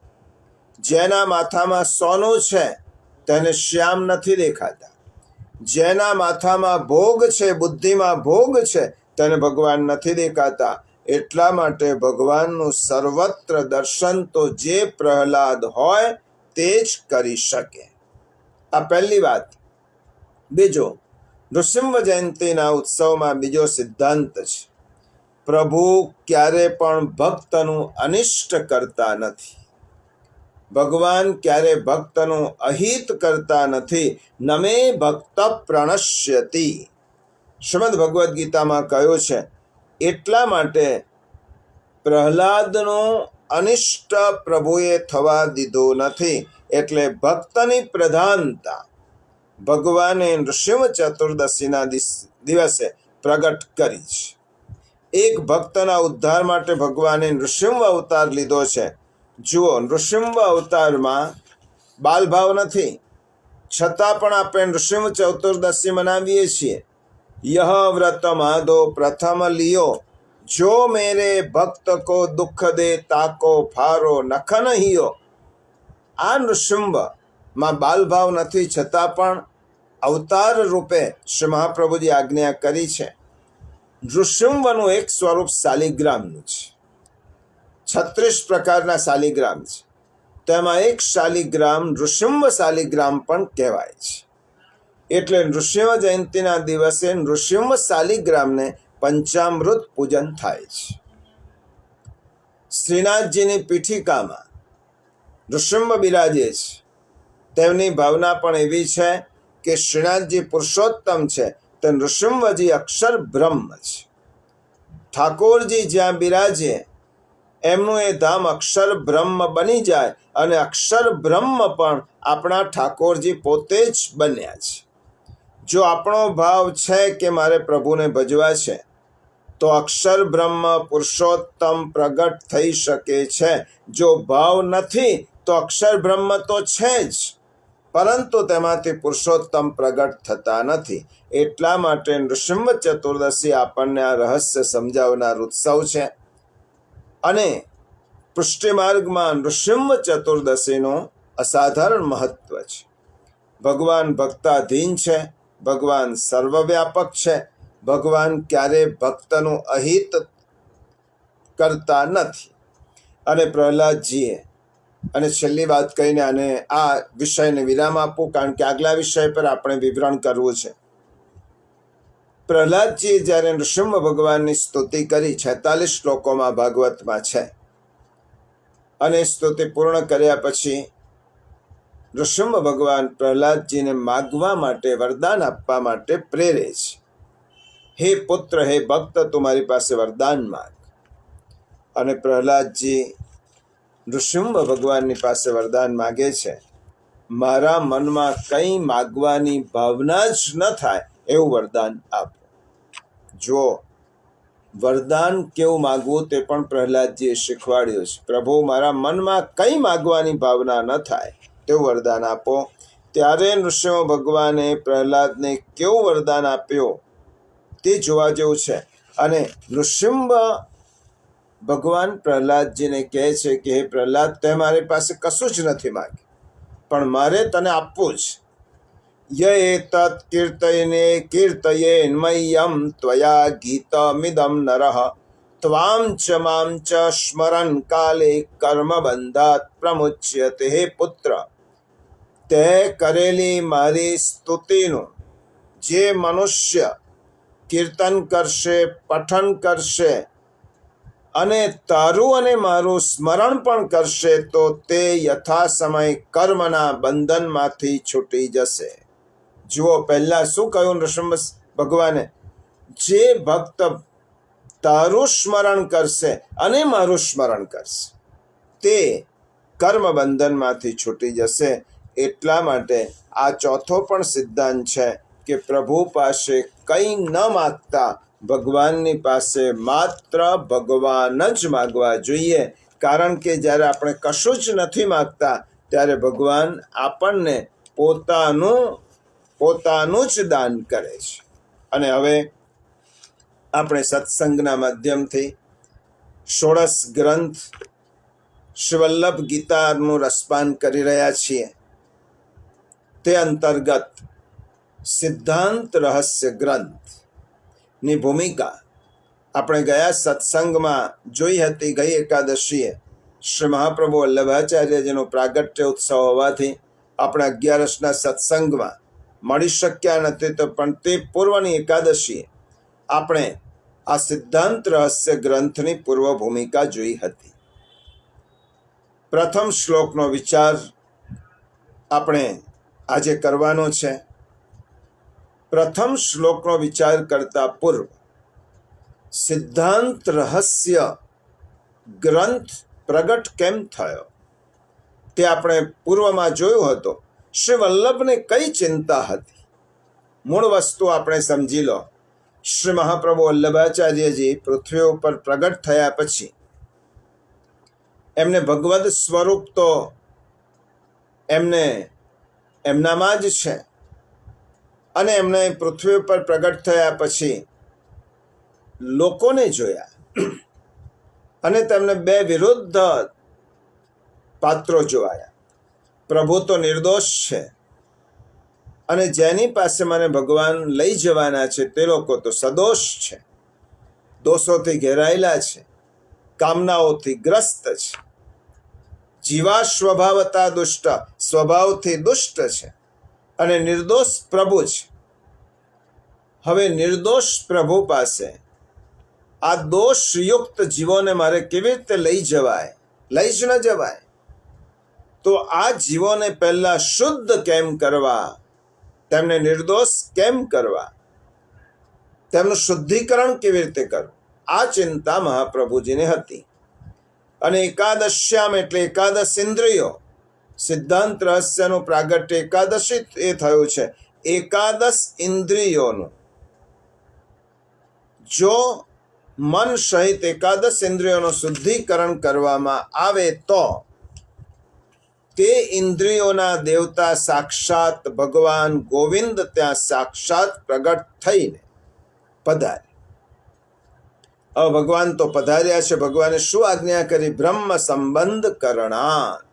જેના માથામાં સોનું છે તેને શ્યામ નથી દેખાતા. જેના માથામાં ભોગ છે, બુદ્ધિમાં ભોગ છે, તેને ભગવાન નથી દેખાતા. એટલા માટે ભગવાનનું સર્વત્ર દર્શન તો જે પ્રહલાદ હોય તે જ કરી શકે. આ પહેલી વાત. બીજો, નૃસિંહ જયંતિના ઉત્સવમાં બીજો સિદ્ધાંત છે, પ્રભુ ક્યારે પણ ભક્તનું અનિષ્ટ કરતા નથી. ભગવાન ક્યારે ભક્તનું અહિત કરતા નથી. નમે ભક્ત પ્રણશ્યતિ, શ્રીમદ ભગવદ્ ગીતામાં કહ્યું છે. એટલા માટે પ્રહલાદનું અનિષ્ટ પ્રભુએ થવા દીધો નથી. એટલે ભક્તની પ્રધાનતા ભગવાને નૃસિંહ ચતુર્દશીના દિવસે પ્રગટ કરી છે. એક ભક્તના ઉદ્ધાર માટે ભગવાને નૃસિંહ અવતાર લીધો છે. જુઓ, નૃસિંહ અવતારમાં બાલભાવ નથી, છતાં પણ આપણે નૃસિંહ ચતુર્દશી મનાવીએ છીએ. યહ વ્રત માધો પ્રથમ લિયો, જો મેરે ભક્ત કો દુઃખ દે તાકો ફારો નખન હિયો. આ નૃસિંહમાં બાલભાવ નથી, છતાં પણ અવતાર રૂપે શ્રી મહાપ્રભુજી આજ્ઞા કરી છે. નૃસિંહનું એક સ્વરૂપ શાલિગ્રામનું છે. 36 પ્રકારના શાલિગ્રામ છે. તેમાં એક શાલિગ્રામ નૃસિંહ શાલિગ્રામ પણ કહેવાય છે. એટલે નૃસિંહ જયંતિના દિવસે નૃસિંહ શાલિગ્રામને પંચામૃત પૂજન થાય છે. શ્રીનાથજીની પીઠિકામાં નૃસિંહ બિરાજે છે. તેમની ભાવના પણ એવી છે કે શ્રીનાથજી પુરુષોત્તમ છે, તે નૃસિંહજી અક્ષર બ્રહ્મ છે. ઠાકોરજી જ્યાં બિરાજે એમનું એ ધામ અક્ષર બ્રહ્મ બની જાય, અને અક્ષર બ્રહ્મ પણ આપણા ઠાકોરજી પોતે જ બન્યા છે. જો આપણો ભાવ છે કે મારે પ્રભુને ભજવા છે, તો અક્ષર બ્રહ્મ પુરુષોત્તમ પ્રગટ થઈ શકે છે. જો ભાવ નથી તો અક્ષર બ્રહ્મ તો છે જ, પરંતુ તેમાંથી પુરુષોત્તમ પ્રગટ થતા નથી. એટલા માટે નૃસિંહ ચતુર્દશી આપણને આ રહસ્ય સમજાવનાર ઉત્સવ છે. અને પુષ્ટિ માર્ગમાં નૃસિંહ ચતુર્દશીનું અસાધારણ મહત્વ છે. ભગવાન ભક્તાધીન છે, ભગવાન સર્વવ્યાપક છે, ભગવાન ક્યારે ભક્તનું અહિત કરતા નથી. અને પ્રહલાદજીએ, અને છેલ્લી વાત કહીને અને આ વિષયને વિરામ આપું, કારણ કે આગલા વિષય પર આપણે વિવરણ કરવું છે. પ્રહલાદજીએ જ્યારે નૃસિંહ ભગવાનની સ્તુતિ કરી, 46 શ્લોકોમાં ભાગવતમાં છે, અને સ્તુતિ પૂર્ણ કર્યા પછી નૃસિંહ ભગવાન પ્રહલાદજીને માગવા માટે, વરદાન આપવા માટે પ્રેરે છે. હે પુત્ર, હે ભક્ત, તું મારી પાસે વરદાન માંગ. અને પ્રહલાદજી નૃસિંહ ભગવાનની પાસે વરદાન માગે છે, મારા મનમાં કંઈ માગવાની ભાવના જ ન થાય એવું વરદાન આપો. જો વરદાન કેવું માગવું તે પણ પ્રહલાદજીએ શીખવાડ્યું છે. પ્રભુ, મારા મનમાં કંઈ માગવાની ભાવના ન થાય તેવું વરદાન આપો. ત્યારે નૃસિંહ ભગવાને પ્રહલાદને કેવું વરદાન આપ્યું તે જોવા જેવું છે. અને નૃસિંહ ભગવાન પ્રહલાદજીને કહે છે કે હે પ્રહલાદ, તે મારી પાસે કશું જ નથી માગ્યું, પણ મારે તને આપવું જ. યત કીર્તયને કીર્તયેન્મય્યમ ત્વયા ગીતમિદં નરઃ ત્વામ ચ મામ ચ સ્મરન કાલે કર્મ બંધાત પ્રમુચ્યતે. હે પુત્ર, તે કરેલી મારી સ્તુતિનું જે મનુષ્ય કીર્તન કરશે, પઠન કરશે, અને તારું અને મારું સ્મરણ પણ કરશે, તો તે યથા સમય કર્મના બંધનમાંથી છૂટી જશે. જુઓ, પહેલા શું કહ્યું નૃસિંહ ભગવાને? જે ભક્ત તારું સ્મરણ કરશે અને મારું સ્મરણ કરશે, તે કર્મ બંધનમાંથી છૂટી જશે. એટલા માટે આ ચોથો પણ સિદ્ધાંત છે કે પ્રભુ પાસે કંઈ ન માગતા ભગવાનની પાસે માત્ર ભગવાન જ માગવા જોઈએ. કારણ કે જ્યારે આપણે કશું જ નથી માગતા, ત્યારે ભગવાન આપણને પોતાનું જ દાન કરે છે. અને હવે આપણે સત્સંગના માધ્યમથી 16 ગ્રંથ શ્રી વલ્લભ ગીતાનું રસપાન કરી રહ્યા છીએ. તે અંતર્ગત સિદ્ધાંત રહસ્ય ગ્રંથની ભૂમિકા આપણે ગયા સત્સંગમાં જોઈ હતી, ગઈ એકાદશીએ શ્રી મહાપ્રભુ વલ્લભાચાર્યજીનો પ્રાગટ્ય ઉત્સવ હોવાથી આપણે 11ના સત્સંગમાં મળી શક્યા નથી, તો પણ તે પૂર્વની એકાદશીએ આપણે આ સિદ્ધાંત રહસ્ય ગ્રંથની પૂર્વ ભૂમિકા જોઈ હતી. પ્રથમ શ્લોકનો વિચાર આપણે આજે કરવાનો છે. પ્રથમ શ્લોકનો વિચાર કરતા પૂર્વ સિદ્ધાંત રહસ્ય ગ્રંથ પ્રગટ કેમ થયો તે આપણે પૂર્વમાં જોયું હતું. શ્રી વલ્લભને કઈ ચિંતા હતી? મૂળ વસ્તુ આપણે સમજી લો. શ્રી મહાપ્રભુ વલ્લભાચાર્યજી પૃથ્વી ઉપર પ્રગટ થયા પછી એમને ભગવદ સ્વરૂપ તો એમનામાં જ છે, અને એમને પૃથ્વી ઉપર પ્રગટ થયા પછી લોકોને જોયા અને તેમને બે વિરુદ્ધ પાત્રો જોવાયા. પ્રભુ તો નિર્દોષ છે અને જેની પાસે મને ભગવાન લઈ જવાના છે તે લોકો તો સદોષ છે, દોષોથી ઘેરાયેલા છે, કામનાઓથી ગ્રસ્ત છે, જીવા સ્વભાવતા દુષ્ટ, સ્વભાવથી દુષ્ટ છે, અને નિર્દોષ પ્રભુ છે. હવે નિર્દોષ પ્રભુ પાસે આ દોષયુક્ત જીવોને મારે કેવી રીતે લઈ જવાય? લઈ જ ન જવાય. તો આ જીવોને પહેલા શુદ્ધ કેમ કરવા, તેમને નિર્દોષ કેમ કરવા, તેમનું શુદ્ધિકરણ કેવી રીતે કરવું, આ ચિંતા મહાપ્રભુજીને હતી. અને એકાદશ્યામ એટલે એકાદશ ઇન્દ્રિયો, સિદ્ધાંત રહસ્યનું પ્રાગટ્ય એકાદશી એ થયું છે. એકાદશ ઇન્દ્રિયોનું જો મન સહિત એકાદશ ઇન્દ્રિયોનું શુદ્ધિકરણ કરવામાં આવે તો તે ઇન્દ્રિયોના દેવતા સાક્ષાત ભગવાન ગોવિંદ ત્યાં સાક્ષાત પ્રગટ થઈને પધારે. હવે ભગવાન તો પધાર્યા છે. ભગવાને શું આજ્ઞા કરી? બ્રહ્મ સંબંધ કરણાત.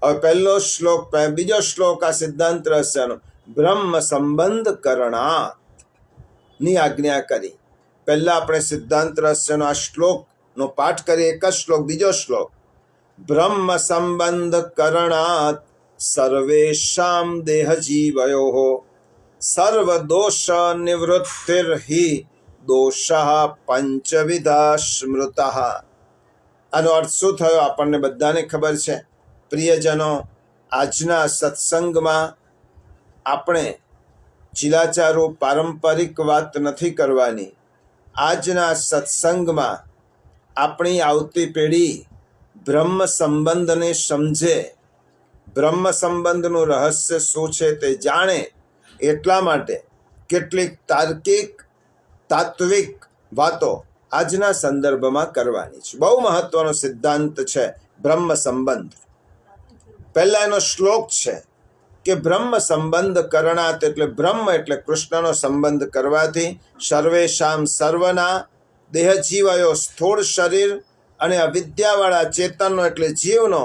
હવે પહેલો શ્લોક, બીજો શ્લોક આ સિદ્ધાંત રહસ્યનો બ્રહ્મ સંબંધ કરણાત ની આજ્ઞા કરી. પહેલા આપણે સિદ્ધાંત રહસ્યનો આ શ્લોકનો પાઠ કરીએ. એક જ શ્લોક, બીજો શ્લોક. બ્રહ્મ સંબંધ કરણાત સર્વેષાં દેહ જીવયો સર્વ દોષ નિવૃત્તિર્હિ દોષઃ પંચવિધા સ્મૃતઃ. આનો અર્થ શું થયો આપણને બધાને ખબર છે. પ્રિયજનો, આજના સત્સંગમાં આપણે ચિલાચારો પારંપરિક વાત નથી કરવાની. આજના સત્સંગમાં આપણી આવતી પેઢી બ્રહ્મ સંબંધને સમજે, બ્રહ્મ સંબંધનું રહસ્ય શું છે તે જાણે, એટલા માટે કેટલીક તાત્વિક વાતો આજના સંદર્ભમાં કરવાની છે. બહુ મહત્વનો સિદ્ધાંત છે બ્રહ્મ સંબંધ. પહેલા એનો શ્લોક છે કે બ્રહ્મ સંબંધ કરણાત એટલે બ્રહ્મ એટલે કૃષ્ણનો સંબંધ કરવાથી સર્વેશામ સર્વના દેહ જીવયો સ્થૂળ શરીર અને અવિદ્યાવાળા ચેતનનો એટલે જીવનો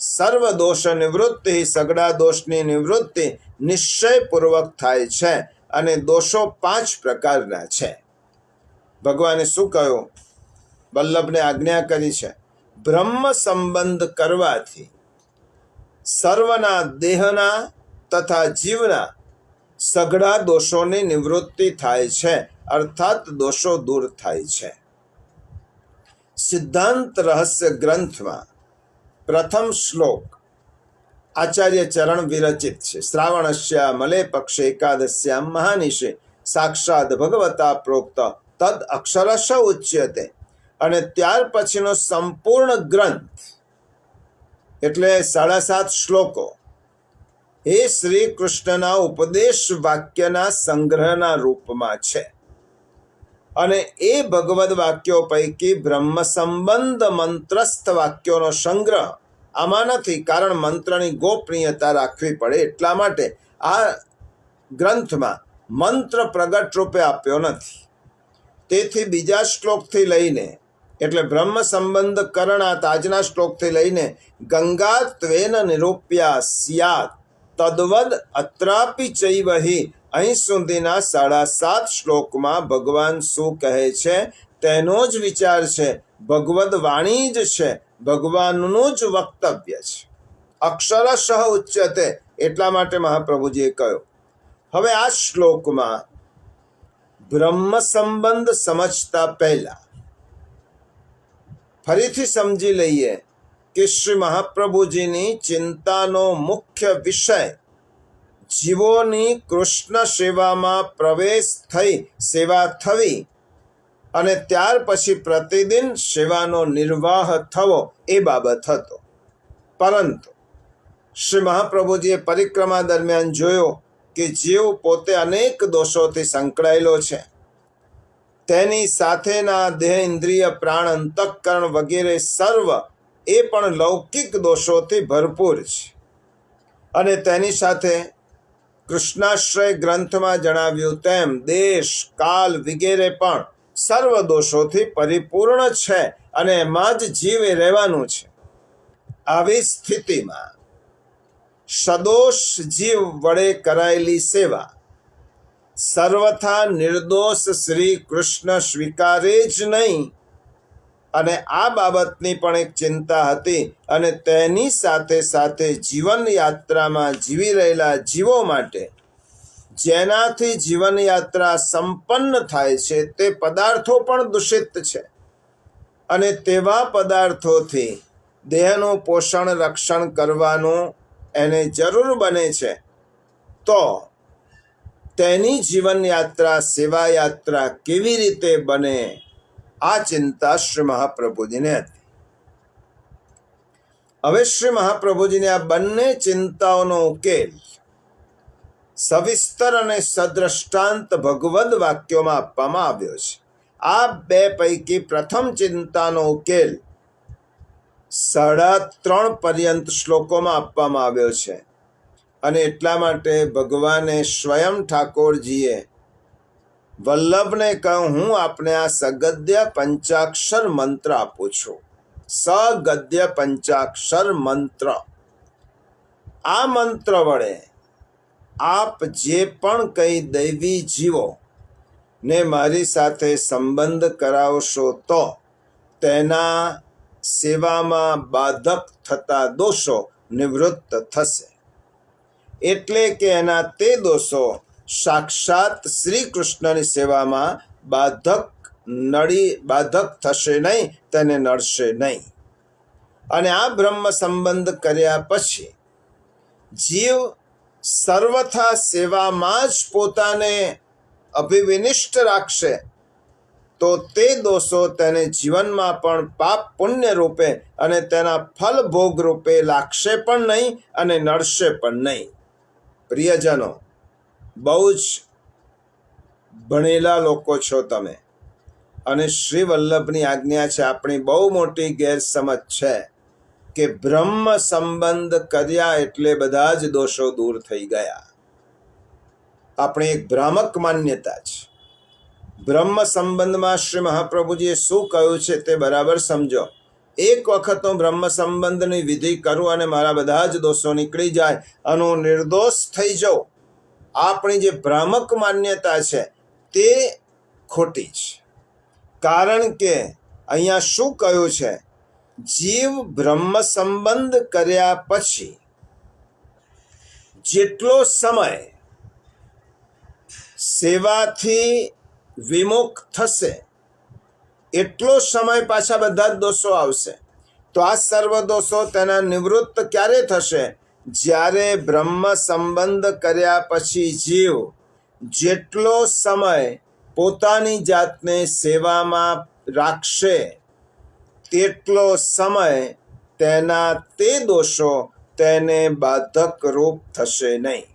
સર્વ દોષ નિવૃત્તિ, સગડા દોષની નિવૃત્તિ નિશ્ચયપૂર્વક થાય છે. અને દોષો 5 પ્રકારના છે. ભગવાને શું કહ્યું? વલ્લભને આજ્ઞા કરી છે બ્રહ્મ સંબંધ કરવાથી સર્વના દેહના તથા જીવના સઘળા દોષોની નિવૃત્તિ થાય છે, અર્થાત દોષો દૂર થાય છે. સિદ્ધાંત રહસ્ય ગ્રંથમાં પ્રથમ શ્લોક આચાર્ય ચરણ વિરચિત છે. શ્રાવણસ્યા મલે પક્ષે એકાદશ્યામ મહાનિશે સાક્ષાત ભગવતા પ્રોક્ત તદ અક્ષરશ ઉચ્યતે. અને ત્યાર પછીનો સંપૂર્ણ ગ્રંથ એટલે 7.5 શ્લોકો એ શ્રી કૃષ્ણના ઉપદેશ વાક્યના સંગ્રહના રૂપમાં છે. અને એ ભગવદ વાક્યો પૈકી બ્રહ્મ સંબંધ મંત્રસ્થ વાક્યોનો સંગ્રહ આમાં નથી, કારણ મંત્રની ગોપનીયતા રાખવી પડે એટલા માટે આ ગ્રંથમાં મંત્ર પ્રગટ રૂપે આપ્યો નથી. તેથી બીજા શ્લોકથી લઈને એટલે બ્રહ્મ સંબંધ કરણાત આજના શ્લોકથી લઈને ગંગાત્વેન નિરૂપ્યા સ્યાત તદ્વદ અત્રાપી ચૈવહિ અહીં સુધીના 7.5 શ્લોકમાં ભગવાન શું કહે છે તેનો જ વિચાર છે. ભગવદ વાણી જ છે, ભગવાનનું જ વક્તવ્ય છે. અક્ષરશઃ ઉચ્યતે, એટલા માટે મહાપ્રભુજીએ કહ્યું. હવે આ શ્લોકમાં બ્રહ્મ સંબંધ સમજતા પહેલા ફરીથી સમજી લઈએ કે શ્રી મહાપ્રભુજીની ચિંતાનો મુખ્ય વિષય જીવોની કૃષ્ણ સેવામાં પ્રવેશ થઈ સેવા થવી અને ત્યાર પછી પ્રતિદિન સેવાનો નિર્વાહ થવો એ બાબત હતો. પરંતુ શ્રી મહાપ્રભુજીએ પરિક્રમા દરમિયાન જોયો કે જીવ પોતે અનેક દોષોથી સંકળાયેલો છે. તેની સાથેના દેહ, ઇન્દ્રિય, પ્રાણ, અંતઃકરણ વગેરે સર્વ એ પણ લૌકિક દોષોથી ભરપૂર છે. અને તેની સાથે કૃષ્ણાશ્રય ગ્રંથમાં જણાવ્યું તેમ દેશ, કાલ વગેરે પણ સર્વ દોષોથી પરિપૂર્ણ છે અને એમાં જ જીવે રહેવાનું છે. આવી સ્થિતિમાં સદોષ જીવ વડે કરાયેલી સેવા સર્વથા નિર્દોષ શ્રી કૃષ્ણ સ્વીકારે જ નહીં. અને આ બાબતની પણ એક ચિંતા હતી. અને તેની સાથે સાથે જીવન યાત્રામાં જીવી રહેલા જીવો માટે જેનાથી જીવન યાત્રા સંપન્ન થાય છે તે પદાર્થો પણ દૂષિત છે. અને તેવા પદાર્થોથી દેહનું પોષણ રક્ષણ કરવાનું એને જરૂર બને છે. તો તેની જીવન યાત્રા, સેવા યાત્રા કેવી રીતે બને, આ ચિંતા શ્રી મહાપ્રભુજીને હતી. હવે શ્રી મહાપ્રભુજીને આ બંને ચિંતાઓનો ઉકેલ સવિસ્તર અને સદ્રષ્ટાંત ભગવદ વાક્યોમાં આપવામાં આવ્યો છે. આ બે પૈકી પ્રથમ ચિંતાનો ઉકેલ 3.5 પર્યંત શ્લોકોમાં આપવામાં આવ્યો છે. અને એટલા માટે ભગવાને સ્વયં ઠાકોરજીએ વલ્લભને કહ્યું, હું આપને આ સગદ્ય પંચાક્ષર મંત્ર આપું છું. સગદ્ય પંચાક્ષર મંત્ર. આ મંત્ર વડે આપ જે પણ કંઈ દૈવી જીવો ને મારી સાથે સંબંધ કરાવશો તો તેના સેવામાં બાધક થતા દોષો નિવૃત્ત થશે. એટલે કે એના તે દોષો સાક્ષાત શ્રી કૃષ્ણની સેવામાં બાધક થશે નહીં, તેને નડશે નહીં. અને આ બ્રહ્મ સંબંધ કર્યા પછી જીવ સર્વથા સેવામાં જ પોતાને અભિવિનિષ્ટ રાખશે તો તે દોષો તેને જીવનમાં પણ પાપ પુણ્ય રૂપે અને તેના ફલ ભોગ રૂપે લાગશે પણ નહીં અને નડશે પણ નહીં. પ્રિયજનો, બહુ જ ભણેલા લોકો છો તમે, અને શ્રી વલ્લભની આજ્ઞા છે. આપણી બહુ મોટી ગેરસમજ છે કે બ્રહ્મ સંબંધ કર્યા એટલે બધા જ દોષો દૂર થઈ ગયા. આપણી એક ભ્રામક માન્યતા છે. બ્રહ્મ સંબંધમાં શ્રી મહાપ્રભુજીએ શું કહ્યું છે તે બરાબર સમજો. એક વખત હું બ્રહ્મ સંબંધની વિધિ કરું અને મારા બધા જ દોષો નીકળી જાય અને હું નિર્દોષ થઈ જાઉં. આપણી જે ભ્રામક માન્યતા છે તે ખોટી છે. કારણ કે અહીંયા શું કહ્યું છે, જીવ બ્રહ્મ સંબંધ કર્યા પછી જેટલો સમય સેવાથી વિમુખ થશે એટલો સમય પાછા બધા જ દોષો આવશે. તો આ સર્વ દોષો તેના નિવૃત્ત ક્યારે થશે? જ્યારે બ્રહ્મ સંબંધ કર્યા પછી જીવ જેટલો સમય પોતાની જાતને સેવામાં રાખશે તેટલો સમય તેના તે દોષો તેને બાધક રૂપ થશે નહીં.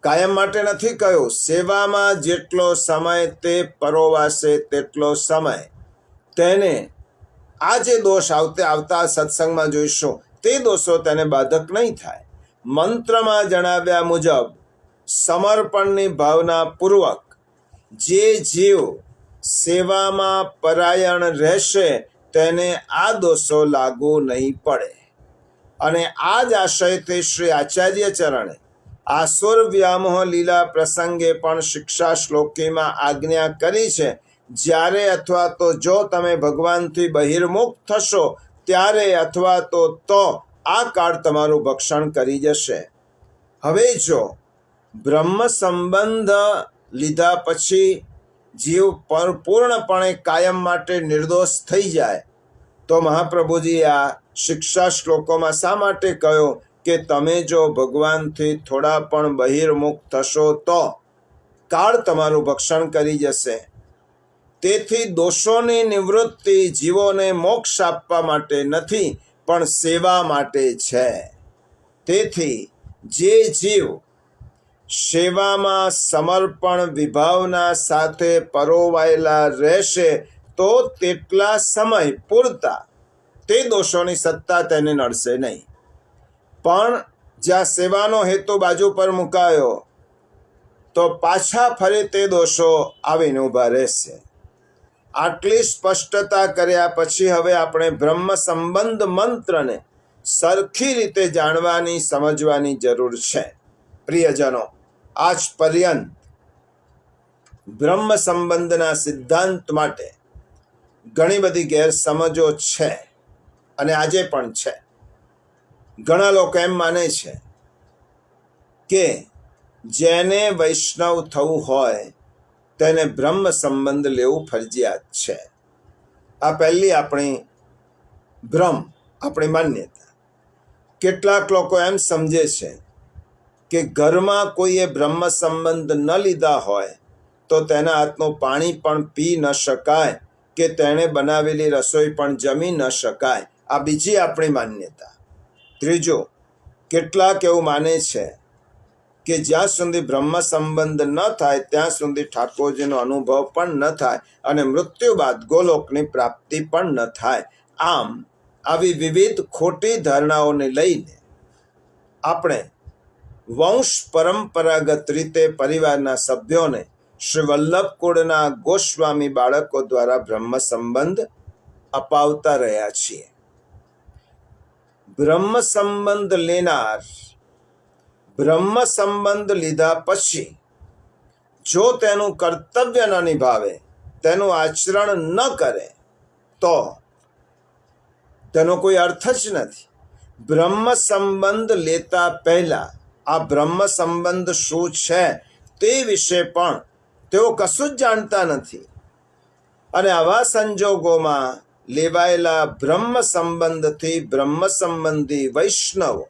કાયમ માટે નથી કહ્યું. સેવામાં જેટલો સમય તે પરોવાશે તેટલો સમય તેને આ જે દોષ આવતા સત્સંગમાં જોઈશું તે દોષો તેને બાધક નહીં થાય. મંત્રમાં જણાવ્યા મુજબ સમર્પણની ભાવના પૂર્વક જે જીવ સેવામાં પરાયણ રહેશે તેને આ દોષો લાગુ નહીં પડે. અને આ જ આશયથી શ્રી આચાર્ય ચરણે આસુર વ્યામોહ લીલા પ્રસંગે પણ શિક્ષા શ્લોકીમાં આજ્ઞા કરી છે, જ્યારે અથવા તો જો તમે ભગવાનથી બહિર્મુખ થશો ત્યારે અથવા તો આ કાળ તમારું ભક્ષણ કરી જશે. હવે જો બ્રહ્મ સંબંધ લીધા પછી જીવ પૂર્ણપણે કાયમ માટે નિર્દોષ થઈ જાય તો મહાપ્રભુજી આ શિક્ષા શ્લોકોમાં શા માટે કહ્યું કે તમે જો ભગવાનથી થોડા પણ બહિર્મુખ થશો તો કાળ તમારું ભક્ષણ કરી જશે. તેથી દોષોની નિવૃત્તિ જીવોને મોક્ષ આપવા માટે નથી પણ સેવા માટે છે. તેથી જે જીવ સેવામાં સમર્પણ વિભાવના સાથે પરોવાયેલા રહેશે તો તેટલા સમય પૂરતા તે દોષોની સત્તા તેને નડશે નહીં. પણ જ્યાં સેવાનો હેતુ બાજુ પર મુકાયો તો પાછા ફરી તે દોષો આવીને ઊભા રહેશે. આટલી સ્પષ્ટતા કર્યા પછી હવે આપણે બ્રહ્મ સંબંધ મંત્રને સરખી રીતે જાણવાની સમજવાની જરૂર છે. પ્રિયજનો, આજ પર્યંત બ્રહ્મ સંબંધના સિદ્ધાંત માટે ઘણી બધી ગેરસમજો છે અને આજે પણ છે. ઘણા લોકો એમ માને છે કે જેને વૈષ્ણવ થવું હોય તેને બ્રહ્મ સંબંધ લેવું ફરજિયાત છે. આ પહેલી આપણી માન્યતા. કેટલાક લોકો એમ સમજે છે કે ઘરમાં કોઈએ બ્રહ્મ સંબંધ ન લીધા હોય તો તેના હાથનું પાણી પણ પી ન શકાય કે તેણે બનાવેલી રસોઈ પણ જમી ન શકાય. આ બીજી આપણી માન્યતા. ત્રીજું, કેટલાક એવું માને છે કે જ્યાં સુધી બ્રહ્મ સંબંધ ન થાય ત્યાં સુધી ઠાકોરજીનો અનુભવ પણ ન થાય અને મૃત્યુ બાદ ગોલોકની પ્રાપ્તિ પણ ન થાય. આમ આવી વિવિધ ખોટી ધારણાઓને લઈને આપણે વંશ પરંપરાગત રીતે પરિવારના સભ્યોને શ્રી વલ્લભકુળના ગોસ્વામી બાળકો દ્વારા બ્રહ્મ સંબંધ અપાવતા રહ્યા છીએ. બ્રહ્મ સંબંધ લેનાર બ્રહ્મ સંબંધ લીધા પછી જો તેનું કર્તવ્ય ન નિભાવે, તેનું આચરણ ન કરે તો તેનો કોઈ અર્થ જ નથી. બ્રહ્મ સંબંધ લેતા પહેલા આ બ્રહ્મ સંબંધ શું છે તે વિશે પણ તેઓ કશું જ જાણતા નથી અને આવા સંજોગોમાં લેવાયેલા બ્રહ્મ સંબંધથી બ્રહ્મ સંબંધી વૈષ્ણવો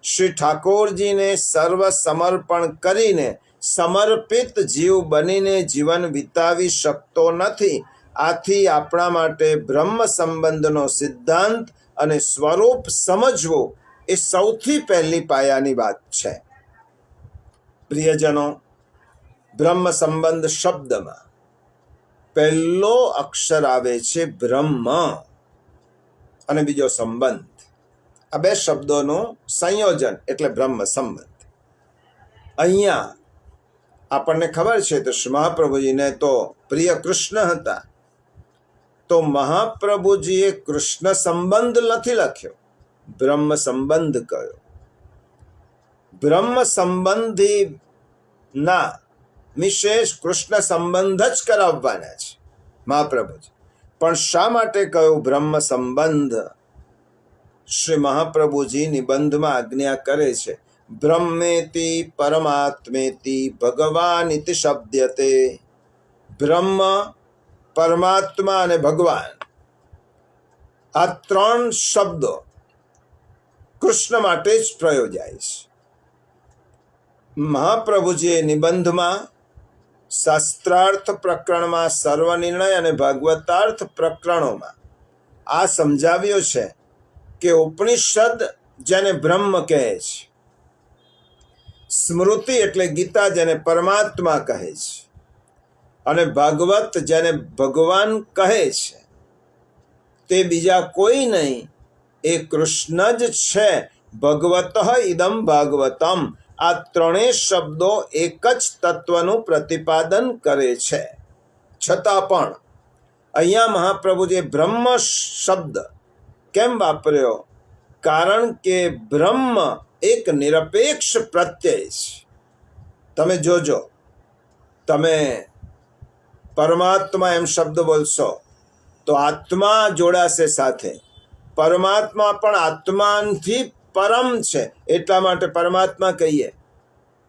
શ્રી ઠાકોરજીને સર્વ સમર્પણ કરીને સમર્પિત જીવ બનીને જીવન વિતાવી શકતો નથી. આથી આપણા માટે બ્રહ્મ સંબંધનો સિદ્ધાંત અને સ્વરૂપ સમજવું એ સૌથી પહેલી પાયાની વાત છે. પ્રિયજનો, બ્રહ્મ સંબંધ શબ્દમાં પહેલો અક્ષર આવે છે બ્રહ્મ અને બીજો સંબંધ. આ બે શબ્દોનું સંયોજન એટલે બ્રહ્મ સંબંધ. અહીંયા આપણને ખબર છે તો શ્રી મહાપ્રભુજીને તો પ્રિય કૃષ્ણ હતા, તો મહાપ્રભુજીએ કૃષ્ણ સંબંધ નથી લખ્યો, બ્રહ્મ સંબંધ કહ્યો. બ્રહ્મ સંબંધી ના વિશેષ કૃષ્ણ સંબંધ જ કરાવવાના છે મહાપ્રભુજી. પણ શા માટે કહ્યું બ્રહ્મ સંબંધ? શ્રી મહાપ્રભુજી નિબંધમાં આજ્ઞા કરે છે, બ્રહ્મેતિ પરમાત્મેતિ ભગવાનિતિ શબ્દ્યતે. બ્રહ્મ, પરમાત્મા અને ભગવાન, આ ત્રણ શબ્દો કૃષ્ણ માટે જ પ્રયોજાય છે. મહાપ્રભુજીએ નિબંધમાં શાસ્ત્રાર્થ પ્રકરણમાં સર્વનિર્ણય અને ભાગવતાર્થ પ્રકરણોમાં આ સમજાવ્યો છે કે ઉપનિષદ જેને બ્રહ્મ કહે છે, સ્મૃતિ એટલે ગીતા જેને પરમાત્મા કહે છે, અને ભાગવત જેને ભગવાન કહે છે, તે બીજા કોઈ નહીં, એ કૃષ્ણ જ છે. ભગવતઃ ઇદમ ભાગવતમ. આ ત્રણેય શબ્દો એક જ તત્વનું પ્રતિપાદન કરે છે. છતાં પણ અહીંયા મહાપ્રભુજીએ બ્રહ્મ શબ્દ કેમ વાપર્યો? કારણ કે બ્રહ્મ એક નિરપેક્ષ પ્રત્યય છે. તમે જોજો, તમે પરમાત્મા એમ શબ્દ બોલશો તો આત્મા જોડાશે સાથે. પરમાત્મા પણ આત્માથી પરમ છે, એટલા માટે પરમાત્મા કહીએ.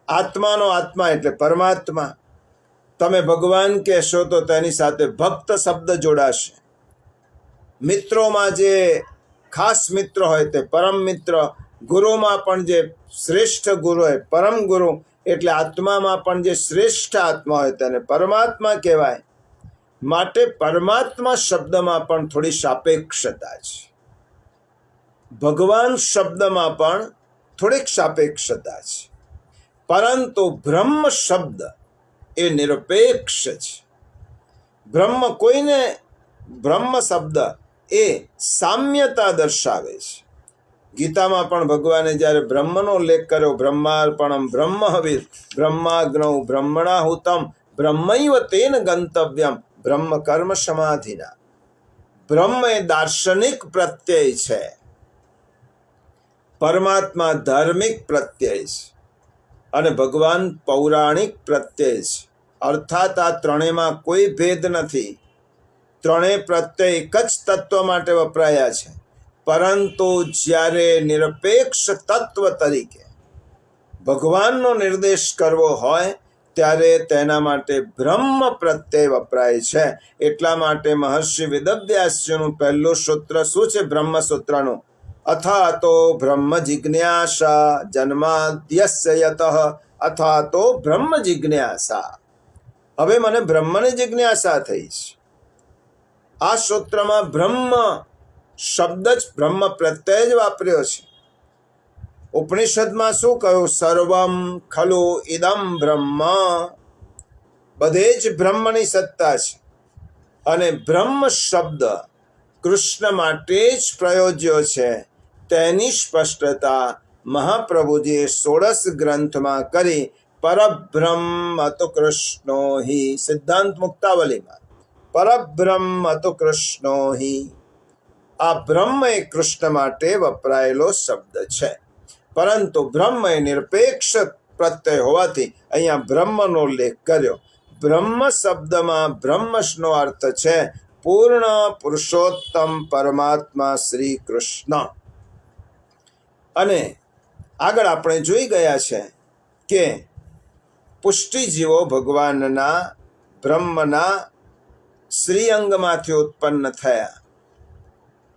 આત્માનો આત્મા એટલે પરમાત્મા. તમે ભગવાન કહેશો તો તેની સાથે ભક્ત શબ્દ જોડાશે. મિત્રોમાં જે ખાસ મિત્ર હોય તે પરમ મિત્ર, ગુરુમાં પણ જે શ્રેષ્ઠ ગુરુ હોય પરમ ગુરુ, એટલે આત્મામાં પણ જે શ્રેષ્ઠ આત્મા હોય તેને પરમાત્મા કહેવાય. માટે પરમાત્મા શબ્દમાં પણ થોડી સાપેક્ષતા છે. ભગવાન શબ્દમાં પણ થોડીક સાપેક્ષતા છે. પરંતુ બ્રહ્મ શબ્દ એ નિરપેક્ષ છે. બ્રહ્મ શબ્દ એ સામ્યતા દર્શાવે છે. ગીતામાં પણ ભગવાને જ્યારે બ્રહ્મનો ઉલ્લેખ કર્યો, બ્રહ્માર્પણમ બ્રહ્મહવિર બ્રહ્માગ્નૌ બ્રહ્મણાહુતમ બ્રહ્મૈવ તેન ગંતવ્યમ બ્રહ્મ કર્મ સમાધિના. બ્રહ્મ એ દાર્શનિક પ્રત્યય છે, પરમાત્મા ધાર્મિક પ્રત્યય છે અને ભગવાન પૌરાણિક પ્રત્યય છે. અર્થાત આ ત્રણેયમાં કોઈ ભેદ નથી. ત્રણેય પ્રત્યય એક જ તત્વ માટે વપરાયા છે. પરંતુ જ્યારે નિરપેક્ષ તત્વ તરીકે ભગવાનનો નિર્દેશ કરવો હોય ત્યારે તેના માટે બ્રહ્મ પ્રત્યય વપરાય છે. એટલા માટે મહર્ષિ વેદવ્યાસજીનું પહેલું સૂત્ર શું છે? બ્રહ્મ સૂત્રનું અથા તો બ્રહ્મ જિજ્ઞાસા જન્માદ્યસ્ય યતઃ અથા તો બ્રહ્મ જિજ્ઞાસા. હવે મને બ્રહ્મની જિજ્ઞાસા થઈ છે. આ સૂત્રમાં બ્રહ્મ શબ્દ જ બ્રહ્મ પ્રત્યય જ વાપર્યો છે. ઉપનિષદમાં શું કહ્યું? સર્વમ ખલુ ઇદમ બ્રહ્મ. બધે જ બ્રહ્મની સત્તા છે. અને બ્રહ્મ શબ્દ કૃષ્ણ માટે જ પ્રયોજ્યો છે. તેની સ્પષ્ટતા મહાપ્રભુજીએ 16 ગ્રંથમાં કરી. પરબ્રહ્મ તો કૃષ્ણો હિ, સિદ્ધાંત મુક્તાવલીમાં પરબ્રહ્મ તો કૃષ્ણો હિ. આ બ્રહ્મ એ કૃષ્ણ માટે વપરાયેલો શબ્દ છે. પરંતુ બ્રહ્મ એ નિરપેક્ષ પ્રત્યય હોવાથી અહીંયા બ્રહ્મનો ઉલ્લેખ કર્યો. બ્રહ્મ શબ્દમાં બ્રહ્મનો અર્થ છે પૂર્ણ પુરુષોત્તમ પરમાત્મા શ્રી કૃષ્ણ. અને આગળ આપણે જોઈ ગયા છે કે પુષ્ટિજીવો ભગવાનના બ્રહ્મના શ્રીઅંગમાંથી ઉત્પન્ન થયા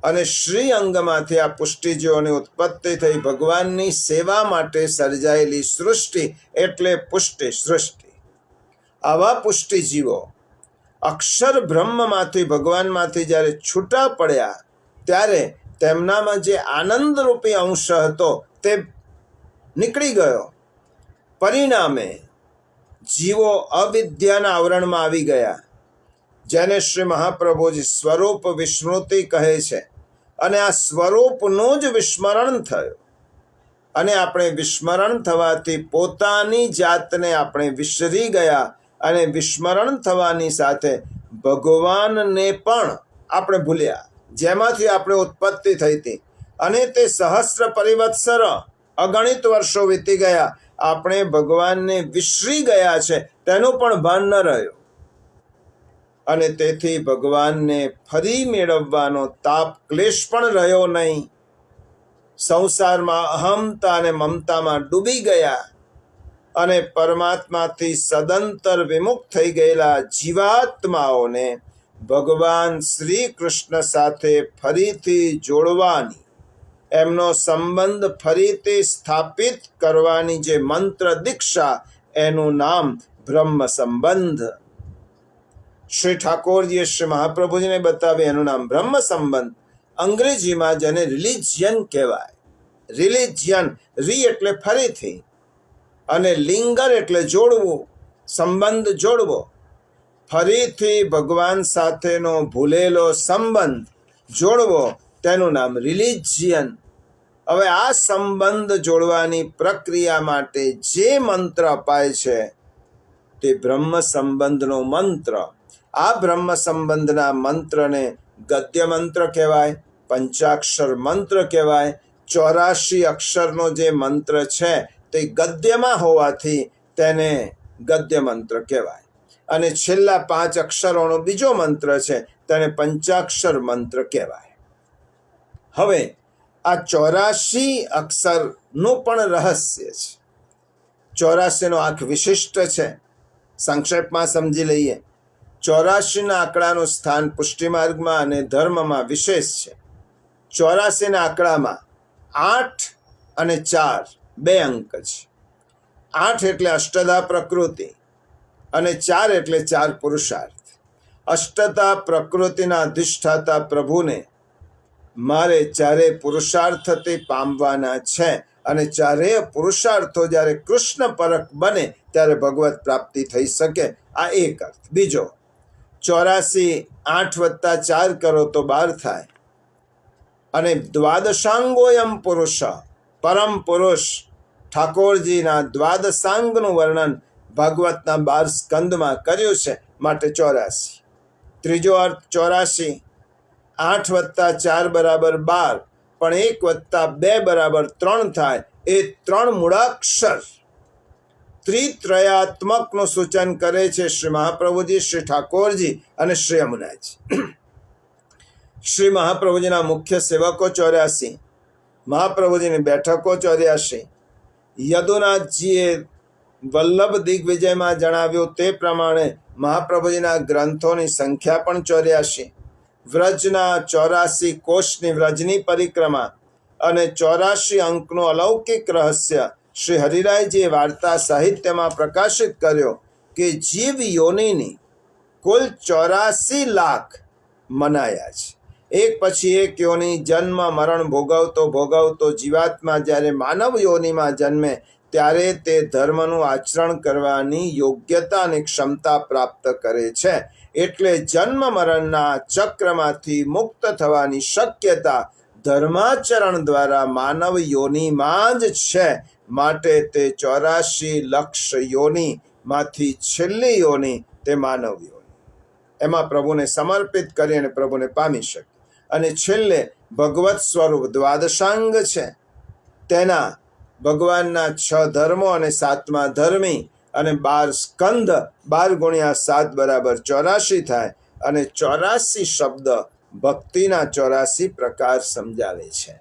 અને શ્રીઅંગમાંથી આ પુષ્ટિજીવોની ઉત્પત્તિ થઈ. ભગવાનની સેવા માટે સર્જાયેલી સૃષ્ટિ એટલે પુષ્ટિ સૃષ્ટિ. આવા પુષ્ટિજીવો અક્ષર બ્રહ્મમાંથી ભગવાનમાંથી જ્યારે છૂટા પડ્યા ત્યારે તેમનામાં જે આનંદરૂપી અંશ હતો તે નીકળી ગયો. પરિણામે જીવો અવિદ્યાના આવરણમાં આવી ગયા, જેને શ્રી મહાપ્રભુજી સ્વરૂપ વિસ્મૃતિ કહે છે. અને આ સ્વરૂપનું જ વિસ્મરણ થયું. અને આપણે વિસ્મરણ થવાથી પોતાની જાતને આપણે વિસરી ગયા. અને વિસ્મરણ થવાની સાથે ભગવાનને પણ આપણે ભૂલ્યા, જેમાંથી આપણે ઉત્પત્તિ થઈ હતી. અને તે સહસ્ર પરિવત્સર અગણિત વર્ષો વીતી ગયા, આપણે ભગવાનને વિસરી ગયા છે તેનું પણ ભાન ન રહ્યું. અને તેથી ભગવાનને ફરી મેળવવાનો તાપ ક્લેશ પણ રહ્યો નહીં. સંસારમાં અહમતા અને મમતામાં ડૂબી ગયા અને પરમાત્માથી સદંતર વિમુખ થઈ ગયેલા જીવાત્માઓને ભગવાન શ્રી કૃષ્ણ સાથે ફરીથી જોડવાની, એમનો સંબંધ ફરીથી સ્થાપિત કરવાની જે મંત્ર દીક્ષા, એનું નામ બ્રહ્મ સંબંધ. શ્રી ઠાકોરજીએ શ્રી મહાપ્રભુજીને બતાવી એનું નામ બ્રહ્મ સંબંધ. અંગ્રેજીમાં જેને રિલિજિયન કહેવાય. રિલિજિયન, રી એટલે ફરીથી અને લિંગર એટલે જોડવું, સંબંધ જોડવો. ફરીથી ભગવાન સાથેનો ભૂલેલો સંબંધ જોડવો, તેનું નામ રિલિજિયન. હવે આ સંબંધ જોડવાની પ્રક્રિયા માટે જે મંત્ર અપાય છે તે બ્રહ્મ સંબંધનો મંત્ર. આ બ્રહ્મ સંબંધના મંત્રને ગદ્ય મંત્ર કહેવાય, પંચાક્ષર મંત્ર કહેવાય 84 અક્ષરનો જે મંત્ર છે તે ગદ્યમાં હોવાથી તેને ગદ્ય મંત્ર કહેવાય, અને છેલ્લા 5 અક્ષરોનો બીજો મંત્ર છે તેને પંચાક્ષર મંત્ર કહેવાય. હવે આ 84 અક્ષરનું પણ રહસ્ય છે. 84નો આંક વિશિષ્ટ છે. સંક્ષેપમાં સમજી લઈએ. 84ના આંકડાનું સ્થાન પુષ્ટિમાર્ગમાં અને ધર્મમાં વિશેષ છે. 84ના આંકડામાં 8 અને 4 બે અંક છે. 8 એટલે અષ્ટધા પ્રકૃતિ અને 4 એટલે 4 પુરુષાર્થ. અષ્ટધા પ્રકૃતિના અધિષ્ઠાતા પ્રભુને મારે ચારે પુરુષાર્થથી પામવાના છે, અને ચારેય પુરુષાર્થો જ્યારે કૃષ્ણ પરખ બને ત્યારે ભગવત પ્રાપ્તિ થઈ શકે. આ એક અર્થ. બીજો, 84 8 + 4 કરો તો 12 થાય, અને દ્વાદશાંગોયમ પુરુષ, પરમ પુરુષ ઠાકોરજીના દ્વાદશાંગનું વર્ણન ભાગવતના 12 સ્કંદમાં કર્યું છે, માટે 84. ત્રીજો અર્થ 84 8 + 4 = 12, પણ 1 + 2 = 3 થાય. એ 3 મૂળાક્ષર ત્રિત્રયાત્મકનું સૂચન કરે છે શ્રી મહાપ્રભુજી, શ્રી ઠાકોરજી અને શ્રી યમુનાજી. શ્રી મહાપ્રભુજીના મુખ્ય સેવકો 84, મહાપ્રભુજીની બેઠકો 84. યદુનાથજીએ વલ્લભ દિગ્વિજયમાં જણાવ્યું તે પ્રમાણે મહાપ્રભુજીના ગ્રંથોની સંખ્યા પણ 84. વ્રજના 84 કોષની વ્રજની પરિક્રમા અને 84 અંકનું અલૌકિક રહસ્ય શ્રી હરિરાયજીએ વાર્તા સાહિત્યમાં પ્રકાશિત કર્યો કે જીવ યોનિની કુલ 84 લાખ મનાયા છે. એક પછી એક યોની જન્મ મરણ ભોગવતો જીવાત્મા જ્યારે માનવ યોનિમાં જન્મે ત્યારે તે ધર્મનું આચરણ કરવાની યોગ્યતા અને ક્ષમતા પ્રાપ્ત કરે છે. એટલે જન્મ મરણના ચક્રમાંથી મુક્ત થવાની શક્યતા ધર્માચરણ દ્વારા માનવ યોનિમાં જ છે. માટે તે 84 લક્ષ યોનિમાંથી છેલ્લી યોનિ તે માનવ યોનિ. એમાં પ્રભુને સમર્પિત કરી અને પ્રભુને પામી શકે. અને છેલ્લે ભગવત સ્વરૂપ દ્વાદશાંગ છે. તેના ભગવાનના 6 ધર્મો અને 7મા ધર્મી અને 12 સ્કંદ, 12 × 7 = 84 થાય. અને 84 શબ્દ ભક્તિના 84 પ્રકાર સમજાવે છે.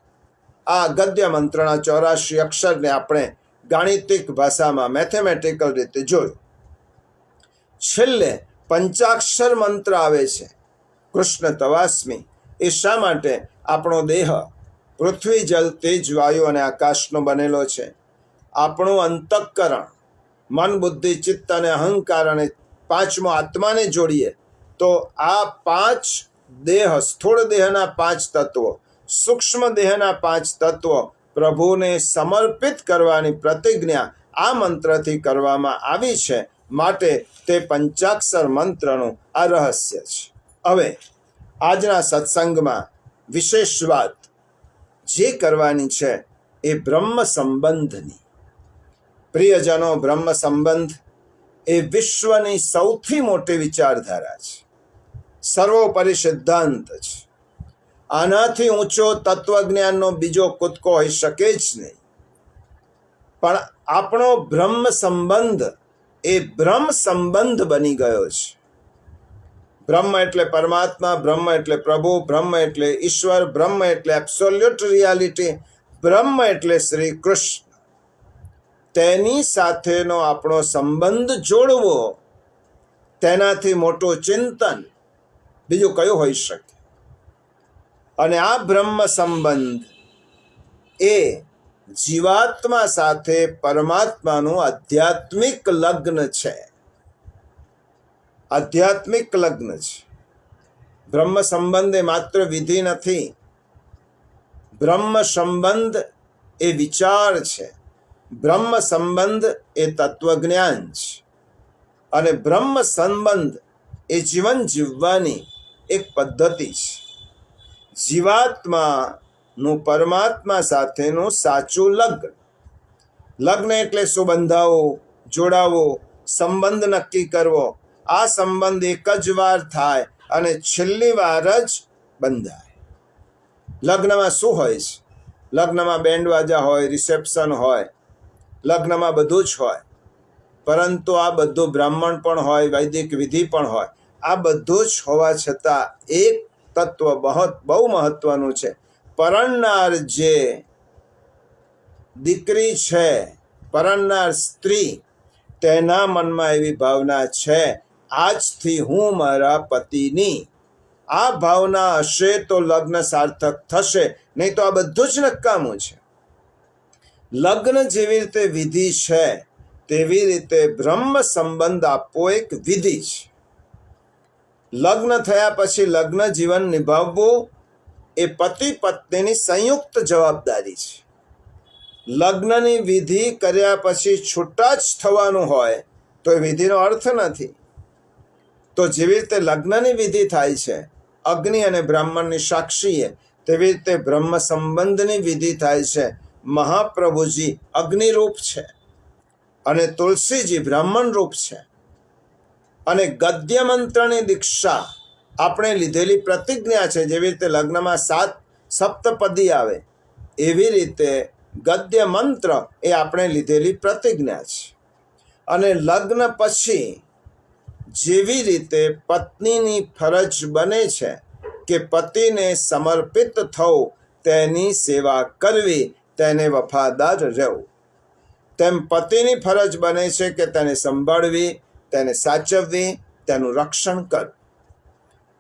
આ ગદ્ય મંત્રના 84 અક્ષરને આપણે ગાણિતિક ભાષામાં મેથેમેટિકલ રીતે જોયું. છેલ્લે પંચાક્ષર મંત્ર આવે છે, કૃષ્ણ તવાસ્મી. એ શા માટે? આપણો દેહ પૃથ્વી, જલ, તેજ, વાયુ અને આકાશનો બનેલો છે. આપણું અંતઃકરણ મન, બુદ્ધિ, ચિત્ત અને અહંકાર અને 5મો આત્માને જોડીએ તો આ 5 દેહ, સ્થૂળ દેહના 5 તત્વો, સૂક્ષ્મ દેહના 5 તત્વો પ્રભુને સમર્પિત કરવાની પ્રતિજ્ઞા આ મંત્રથી કરવામાં આવી છે. માટે તે પંચાક્ષર મંત્રનું આ રહસ્ય છે. હવે આજના સત્સંગમાં વિશેષ વાત જે કરવાની છે એ બ્રહ્મ સંબંધની. પ્રિયજનો, બ્રહ્મ સંબંધ એ વિશ્વની સૌથી મોટી વિચારધારા છે, સર્વોપરી સિદ્ધાંત છે. આનાથી ઊંચો તત્વજ્ઞાનનો બીજો કૂદકો હોઈ શકે જ નહીં. પણ આપણો બ્રહ્મ સંબંધ એ બ્રહ્મ સંબંધ બની ગયો છે. બ્રહ્મ એટલે પરમાત્મા, બ્રહ્મ એટલે પ્રભુ, બ્રહ્મ એટલે ઈશ્વર, બ્રહ્મ એટલે એબ્સોલ્યુટ રિયાલિટી, બ્રહ્મ એટલે શ્રી કૃષ્ણ. તેની સાથેનો આપણો સંબંધ જોડવો, તેનાથી મોટું ચિંતન બીજું કયું હોઈ શકે? અને આ બ્રહ્મ સંબંધ એ જીવાત્મા સાથે પરમાત્માનું આધ્યાત્મિક લગ્ન છે. આધ્યાત્મિક લગ્ન છે. બ્રહ્મ સંબંધ એ માત્ર વિધિ નથી. બ્રહ્મ સંબંધ એ વિચાર છે. બ્રહ્મ સંબંધ એ તત્વજ્ઞાન છે. અને બ્રહ્મ સંબંધ એ જીવન જીવવાની એક પદ્ધતિ છે. જીવાત્માનું પરમાત્મા સાથેનું સાચું લગ્ન. લગ્ન એટલે શું? બંધાવો, જોડાવો, સંબંધ નક્કી કરવો. આ સંબંધ એક જ વાર થાય અને છેલ્લી વાર જ બંધાય. લગ્નમાં શું હોય છે? લગ્નમાં બેન્ડ વાજા હોય, રિસેપ્શન હોય, લગ્નમાં બધું જ હોય, પરંતુ આ બધું બ્રાહ્મણ પણ હોય, વૈદિક વિધિ પણ હોય. આ બધું જ હોવા છતાં એક તત્વ બહુ મહત્વનું છે. પરણનાર જે દીકરી છે, પરણનાર સ્ત્રી, તેના મનમાં એવી ભાવના છે, આજથી હું મારા પતિની. આ ભાવના હશે તો લગ્ન સાર્થક થશે, નહીં તો આ બધું જ નકામું છે. લગ્ન જેવી રીતે વિધિ છે, તેવી રીતે બ્રહ્મ સંબંધ આપવો એક વિધિ છે. લગ્ન થયા પછી લગ્ન જીવન નિભાવવું એ પતિ પત્નીની સંયુક્ત જવાબદારી છે. લગ્નની વિધિ કર્યા પછી છૂટા જ થવાનું હોય તો એ વિધિનો અર્થ નથી. તો જેવી રીતે લગ્નની વિધિ થાય છે અગ્નિ અને બ્રાહ્મણની સાક્ષીએ, તેવી રીતે બ્રહ્મ સંબંધની વિધિ થાય છે. મહાપ્રભુજી અગ્નિરૂપ છે અને તુલસીજી બ્રાહ્મણ રૂપ છે. અને ગદ્ય મંત્રની દીક્ષા આપણે લીધેલી પ્રતિજ્ઞા છે. જેવી રીતે લગ્નમાં 7 સપ્તપદી આવે, એવી રીતે ગદ્ય મંત્ર એ આપણે લીધેલી પ્રતિજ્ઞા છે. અને લગ્ન પછી જેવી રીતે પત્નીની ફરજ બને છે કે પતિને સમર્પિત થવું, તેની સેવા કરવી, તેને વફાદાર રહેવું, તેમ પતિની ફરજ બને છે કે તેને સંભાળવી, તેને સાચવવી, તેનું રક્ષણ કરવું.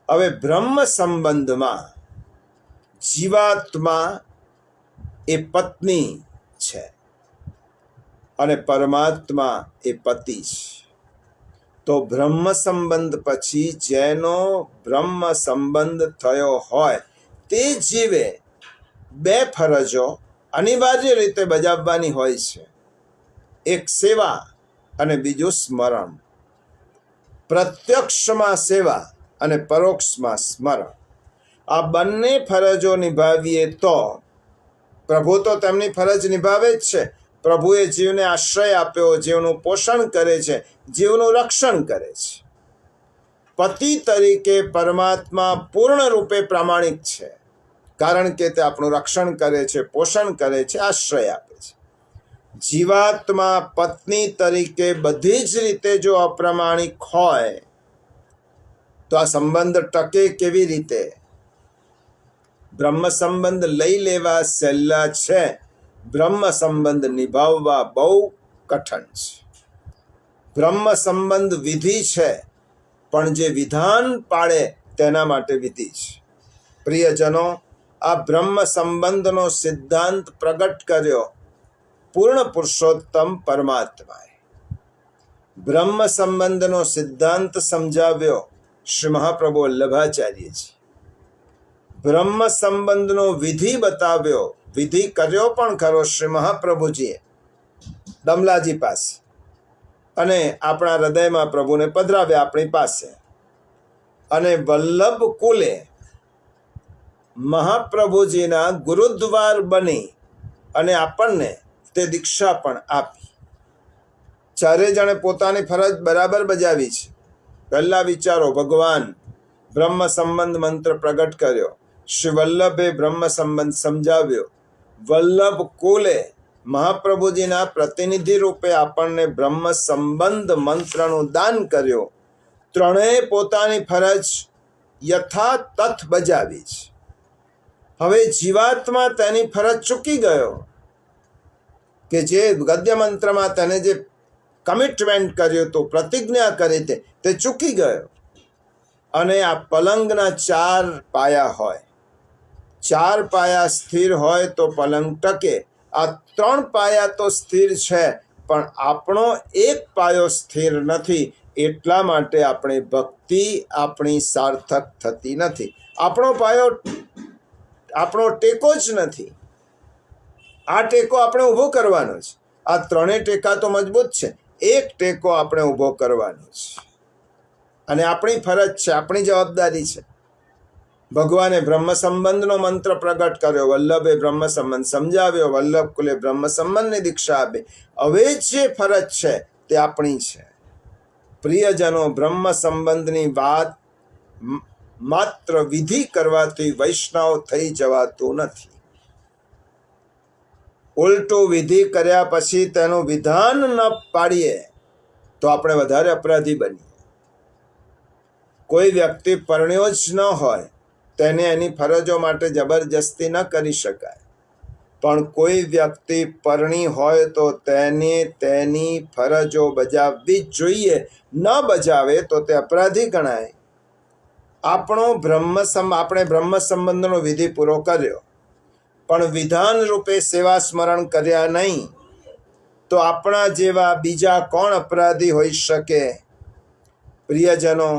હવે બ્રહ્મ સંબંધમાં જીવાત્મા એ પત્ની છે અને પરમાત્મા એ પતિ છે. તો બ્રહ્મ સંબંધ પછી જેનો બ્રહ્મ સંબંધ થયો હોય તે જીવે 2 ફરજો અનિવાર્ય રીતે બજાવવાની હોય છે. એક સેવા અને બીજું સ્મરણ. પ્રત્યક્ષમાં સેવા અને પરોક્ષમાં સ્મરણ. આ બંને ફરજો નિભાવીએ તો પ્રભુ તો તેમની ફરજ નિભાવે જ છે. પ્રભુએ જીવને આશ્રય આપ્યો, જીવનું પોષણ કરે છે, જીવનું રક્ષણ કરે છે. પતિ તરીકે પરમાત્મા પૂર્ણ રૂપે પ્રામાણિક છે, કારણ કે તે આપણું રક્ષણ કરે છે, પોષણ કરે છે, આશ્રય આપે છે. જીવાત્મા પત્ની તરીકે બધી જ રીતે જો અપ્રામાણિક હોય તો આ સંબંધ ટકે કેવી રીતે? બ્રહ્મ સંબંધ લઈ લેવા સહેલા છે, બ્રહ્મ સંબંધ નિભાવવા બહુ કઠણ છે. બ્રહ્મ સંબંધ વિધિ છે, પણ જે વિધાન પાળે તેના માટે વિધિ છે. પ્રિયજનો, આ બ્રહ્મ સંબંધનો સિદ્ધાંત પ્રગટ કર્યો પૂર્ણ પુરુષોત્તમ પરમાત્માએ. બ્રહ્મ સંબંધનો સિદ્ધાંત સમજાવ્યો શ્રી મહાપ્રભુ વલ્લભાચાર્યજી. બ્રહ્મ સંબંધનો વિધિ બતાવ્યો, વિધિ કર્યો પણ ખરો શ્રી મહાપ્રભુજીએ દમલાજી પાસે, અને આપણા હૃદયમાં પ્રભુને પધરાવ્યા આપણી પાસે. અને વલ્લભ કુલે મહાપ્રભુજીના ગુરુદ્વાર બની અને આપણને તે દીક્ષા પણ આપી. 4 જણે પોતાની ફરજ બરાબર બજાવી છે. પહેલા વિચારો, ભગવાન બ્રહ્મ સંબંધ મંત્ર પ્રગટ કર્યો, શ્રી વલ્લભે બ્રહ્મ સંબંધ સમજાવ્યો, વલ્લભ કુલે મહાપ્રભુજીના પ્રતિનિધિ રૂપે આપણને બ્રહ્મ સંબંધ મંત્રનું દાન કર્યો. ત્રણેય પોતાની ફરજ યથાતથ બજાવી છે. હવે જીવાત્મા તેની ફરજ ચૂકી ગયો કે જે ગદ્ય મંત્રમાં તેને જે કમિટમેન્ટ કર્યું હતું, પ્રતિજ્ઞા કરી તે ચૂકી ગયો. અને આ પલંગના 4 પાયા હોય, 4 પાયા સ્થિર હોય તો પલંગ ટકે. આ 3 પાયા તો સ્થિર છે, પણ આપણો એક પાયો સ્થિર નથી. એટલા માટે આપણી ભક્તિ આપણી સાર્થક થતી નથી. આપણો પાયો, આપણો ટેકો જ નથી. આ ટેકો આપણે ઊભો કરવાનો છે. આ 3 ટેકા તો મજબૂત છે, એક ટેકો આપણે ઊભો કરવાનો છે. અને આપણી ફરજ છે, આપણી જવાબદારી છે. ભગવાને બ્રહ્મ સંબંધનો મંત્ર પ્રગટ કર્યો, વલ્લભે બ્રહ્મ સંબંધ સમજાવ્યો, વલ્લભ કુલે બ્રહ્મ સંબંધની દીક્ષા આપી. હવે જે ફરજ છે તે આપણી છે. પ્રિયજનો, બ્રહ્મ સંબંધની વાત માત્ર વિધિ કરવાથી વૈષ્ણવ થઈ જવાતું નથી. ઉલટું વિધિ કર્યા પછી તેનું વિધાન ન પાડીએ તો આપણે વધારે અપરાધી બનીએ. કોઈ વ્યક્તિ પરણ્યો જ ન હોય તેને એની ફરજો માટે જબરજસ્તી ન કરી શકાય, પણ કોઈ વ્યક્તિ પરણી હોય તો તેને તેની ફરજો બજાવવી જ જોઈએ. ન બજાવે તો તે અપરાધી ગણાય. આપણે બ્રહ્મ સંબંધનો વિધિ પૂરો કર્યો પણ વિધાન રૂપે સેવા સ્મરણ કર્યા નહીં તો આપણા જેવા બીજા કોણ અપરાધી હોઈ શકે? પ્રિયજનો,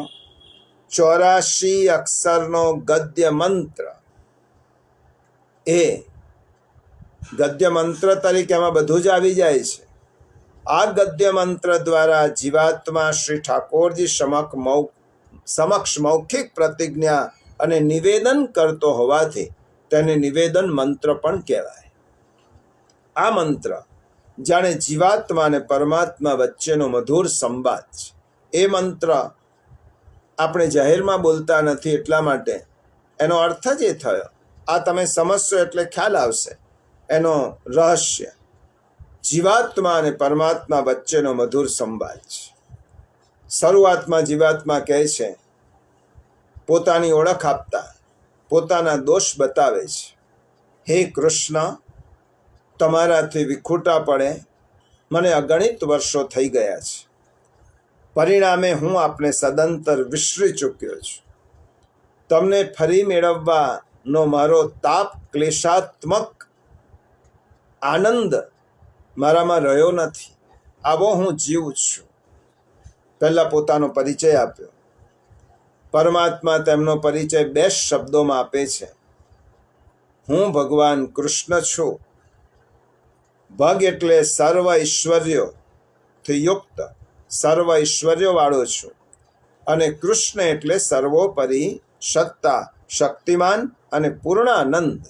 84 અક્ષરનો ગદ્ય મંત્ર એ ગદ્ય મંત્ર તરીકે એમાં બધું જ આવી જાય છે. આ ગદ્ય મંત્ર દ્વારા જીવાત્મા શ્રી ઠાકોરજી સમક્ષ મૌખિક પ્રતિજ્ઞા અને નિવેદન કરતો હોવાથી તેને નિવેદન મંત્ર પણ કહેવાય. આ મંત્ર જાણે જીવાત્મા અને પરમાત્મા વચ્ચેનો મધુર સંવાદ છે. એ મંત્ર આપણે જાહેરમાં બોલતા નથી, એટલા માટે એનો અર્થ જ એ થયો. આ તમે સમજશો એટલે ખ્યાલ આવશે એનો રહસ્ય. જીવાત્મા અને પરમાત્મા વચ્ચેનો મધુર સંવાદ છે. શરૂઆતમાં જીવાત્મા કહે છે, પોતાની ઓળખ આપતા પોતાના દોષ બતાવે છે. હે કૃષ્ણ, તમારાથી વિખૂટા પડે મને અગણિત વર્ષો થઈ ગયા છે. પરિણામે હું આપને સદંતર વિસરી ચૂક્યો છું. તમને ફરી મેળવવાનો મારો તાપ ક્લેશાત્મક આનંદ મારામાં રહ્યો નથી. આવો હું જીવ છું. પહેલા પોતાનો પરિચય આપ્યો. પરમાત્મા તેમનો પરિચય 2 શબ્દોમાં આપે છે. હું ભગવાન કૃષ્ણ છું. ભગ એટલે સર્વ ઐશ્વર્યોથી યુક્ત, સર્વ ઐશ્વર્યો વાળો છું. અને કૃષ્ણ એટલે સર્વોપરી સત્તા, શક્તિમાન અને પૂર્ણાનંદ.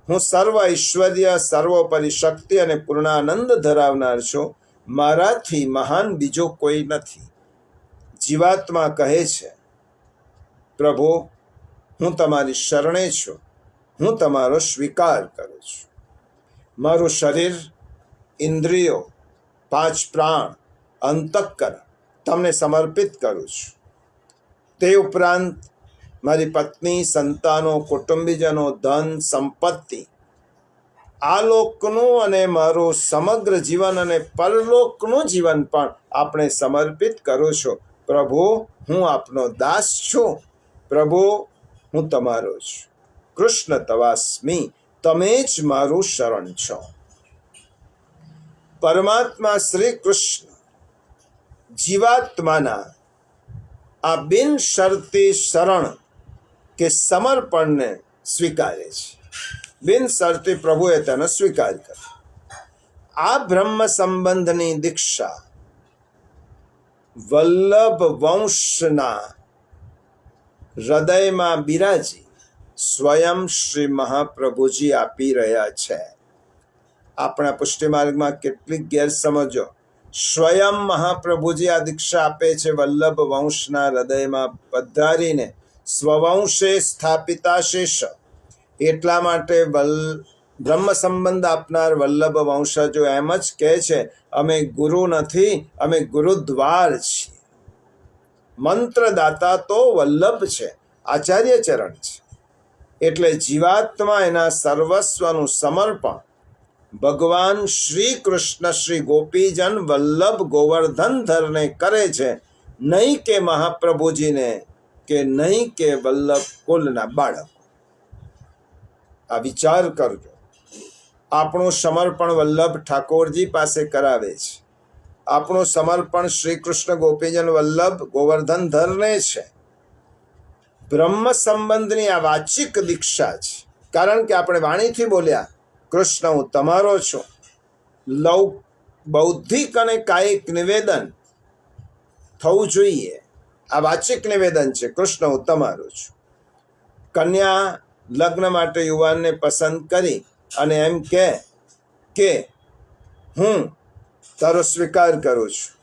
હું સર્વ ઐશ્વર્ય, સર્વોપરી શક્તિ અને પૂર્ણાનંદ ધરાવનાર છું. મારાથી મહાન બીજો કોઈ નથી. જીવાત્મા કહે છે, પ્રભુ, હું તમારી શરણે છું. હું તમારો સ્વીકાર કરું છું. મારું શરીર, ઇન્દ્રિયો, 5 પ્રાણ, અંતઃકરણ તમને સમર્પિત કરું છું. તે ઉપરાંત મારી પત્ની, સંતાનો, કુટુંબીજનો, ધન, સંપત્તિ, આ લોકનું અને મારું સમગ્ર જીવન અને પરલોકનું જીવન પણ આપણે સમર્પિત કરું છું. પ્રભુ, હું આપનો દાસ છું. પ્રભુ, હું તમારો છું. કૃષ્ણ તવાસ્મી, તમે જ મારું શરણ છો. પરમાત્મા શ્રી કૃષ્ણ જીવાત્માના આ બિનશરતી શરણ કે સમર્પણને સ્વીકારે છે. બિનશરતી પ્રભુએ તેનો સ્વીકાર કર્યો. આ બ્રહ્મ સંબંધની દીક્ષા વલ્લભ વંશના હૃદયમાં બિરાજી સ્વયં શ્રી મહાપ્રભુજી આપી રહ્યા છે. આપણા પુષ્ટિ માર્ગમાં કેટલીક ગેરસમજો. સ્વયં મહાપ્રભુજી આ દીક્ષા આપે છે. વલ્લભ વંશના હૃદયમાં પધારીને સ્વવંશે સ્થાપિતા શેષ. એટલા માટે બ્રહ્મ સંબંધ આપનાર વલ્લભ વંશજો એમ જ કહે છે, અમે ગુરુ નથી, અમે ગુરુદ્વાર છીએ. મંત્રદાતા તો વલ્લભ છે, આચાર્ય ચરણ છે. એટલે જીવાત્મા એના સર્વસ્વનું સમર્પણ ભગવાન શ્રી કૃષ્ણ શ્રી ગોપીજન વલ્લભ ગોવર્ધનધરને કરે છે, નહીં કે મહાપ્રભુજીને, કે નહીં કે વલ્લભ કુલના બાળકો. આ વિચાર કરજો. આપણું સમર્પણ વલ્લભ ઠાકોરજી પાસે કરાવે છે. આપણું સમર્પણ શ્રી કૃષ્ણ ગોપીજન વલ્લભ ગોવર્ધનધરને છે. બ્રહ્મ સંબંધની આ વાચિક દીક્ષા છે. કારણ કે આપણે વાણીથી બોલ્યા, કૃષ્ણ હું તમારો છું. બૌદ્ધિક અને કાયિક નિવેદન થવું જોઈએ. આ વાચિક નિવેદન છે, કૃષ્ણ હું તમારો છું. કન્યા લગ્ન માટે યુવાનને પસંદ કરી અને એમ કે હું તારો સ્વીકાર કરું છું.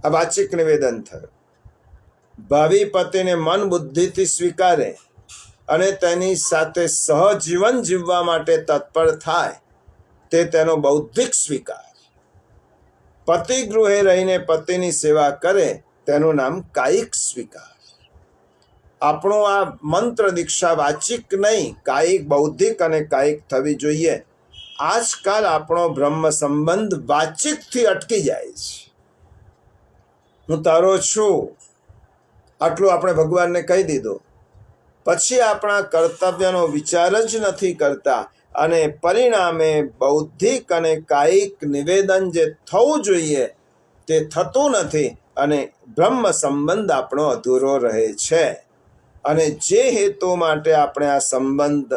આ વાચિક નિવેદન થયું. ભાવિ પતિને મન બુદ્ધિથી સ્વીકારે અને તેની સાથે સહજીવન જીવવા માટે તત્પર થાય તે તેનો બૌદ્ધિક સ્વીકાર. પતિ ગૃહે રહીને પતિની સેવા કરે તેનું નામ કાયિક સ્વીકાર. આપણું આ મંત્ર દીક્ષા વાચિક નહીં, કાયિક, બૌદ્ધિક અને કાયિક થવી જોઈએ. આજકાલ આપણો બ્રહ્મ સંબંધ વાચિકથી અટકી જાય છે. હું તારો છું આટલું આપણે ભગવાનને કહી દીધું, પછી આપણા કર્તવ્યનો વિચાર જ નથી કરતા અને પરિણામે બૌદ્ધિક અને કાયિક નિવેદન જે થવું જોઈએ તે થતું નથી અને બ્રહ્મ સંબંધ આપણો અધૂરો રહે છે. અને જે હેતુ માટે આપણે આ સંબંધ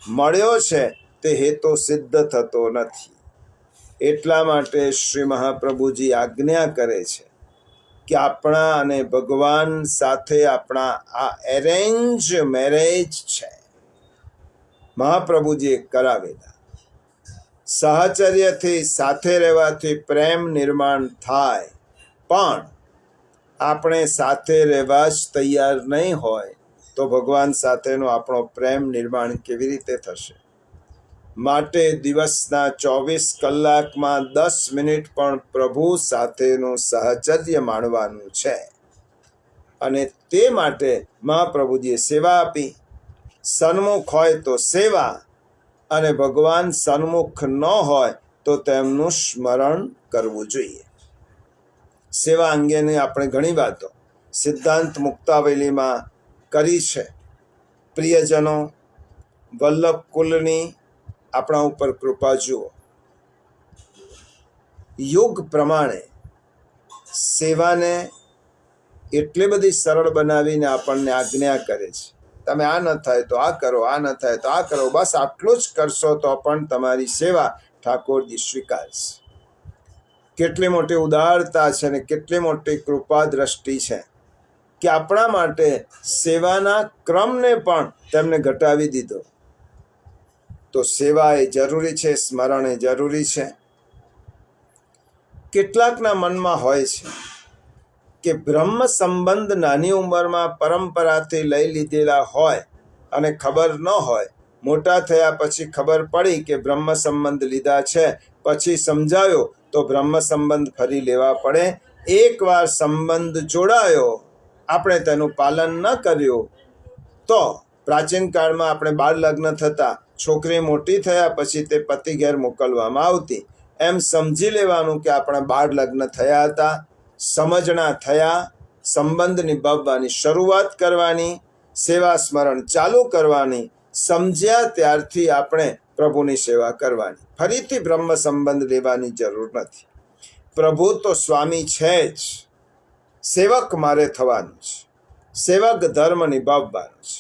મળ્યો છે તે હેતુ સિદ્ધ થતો નથી. એટલા માટે શ્રી મહાપ્રભુજી આજ્ઞા કરે છે કે આપણા અને ભગવાન સાથે આપણા આ એરેન્જ મેરેજ છે, મહાપ્રભુજીએ કરાવેલા. સાહચર્યથી સાથે રહેવાથી પ્રેમ નિર્માણ થાય, પણ આપણે સાથે રહેવા જ તૈયાર નહીં હોય તો ભગવાન સાથેનો આપણો પ્રેમ નિર્માણ કેવી રીતે થશે? માટે દિવસના 24 કલાકમાં 10 મિનિટ પણ પ્રભુ સાથેનું સાહચર્ય માણવાનું છે. અને તે માટે મહાપ્રભુજીએ સેવા આપી. સન્મુખ હોય તો સેવા, અને ભગવાન સન્મુખ ન હોય તો તેમનું સ્મરણ કરવું જોઈએ. સેવા અંગેની આપણે ઘણી વાતો સિદ્ધાંત મુક્તાવલીમાં કરી છે. પ્રિયજનો, વલ્લભ કુલની આપણા ઉપર કૃપા જુઓ. યુગ પ્રમાણે સેવાને એટલી બધી સરળ બનાવીને આપણને આજ્ઞા કરે છે. તમે આ ન થાય તો આ કરો, આ ન થાય તો આ કરો, બસ આટલું જ કરશો તો પણ તમારી સેવા ઠાકોરજી સ્વીકારશે. કેટલી મોટી ઉદારતા છે અને કેટલી મોટી કૃપા દ્રષ્ટિ છે કે આપણા માટે સેવાના ક્રમને પણ તેમને ઘટાવી દીધો. તો સેવા એ જરૂરી છે, સ્મરણ એ જરૂરી છે. કેટલાકના મનમાં હોય છે કે બ્રહ્મ સંબંધ નાની ઉંમરમાં પરંપરાથી લઈ લીધેલા હોય અને ખબર ન હોય, મોટા થયા પછી ખબર પડી કે બ્રહ્મ સંબંધ લીધા છે, પછી સમજાયો તો બ્રહ્મ સંબંધ ફરી લેવા પડે. એકવાર સંબંધ જોડાયો, આપણે તેનું પાલન ન કર્યું તો પ્રાચીન કાળમાં આપણે બાળ લગ્ન થતા, છોકરી મોટી થયા પછી તે પતિ ઘેર મોકલવામાં આવતી. એમ સમજી લેવાનું કે આપણા બાળ લગ્ન થયા હતા, સમજણા થયા, સંબંધ નિભાવવાની શરૂઆત કરવાની, સેવા સ્મરણ ચાલુ કરવાની. સમજ્યા ત્યારથી આપણે પ્રભુની સેવા કરવાની. ફરીથી બ્રહ્મ સંબંધ લેવાની જરૂર નથી. પ્રભુ તો સ્વામી છે જ, સેવક મારે થવાનું છે, સેવક ધર્મ નિભાવવાનો છે.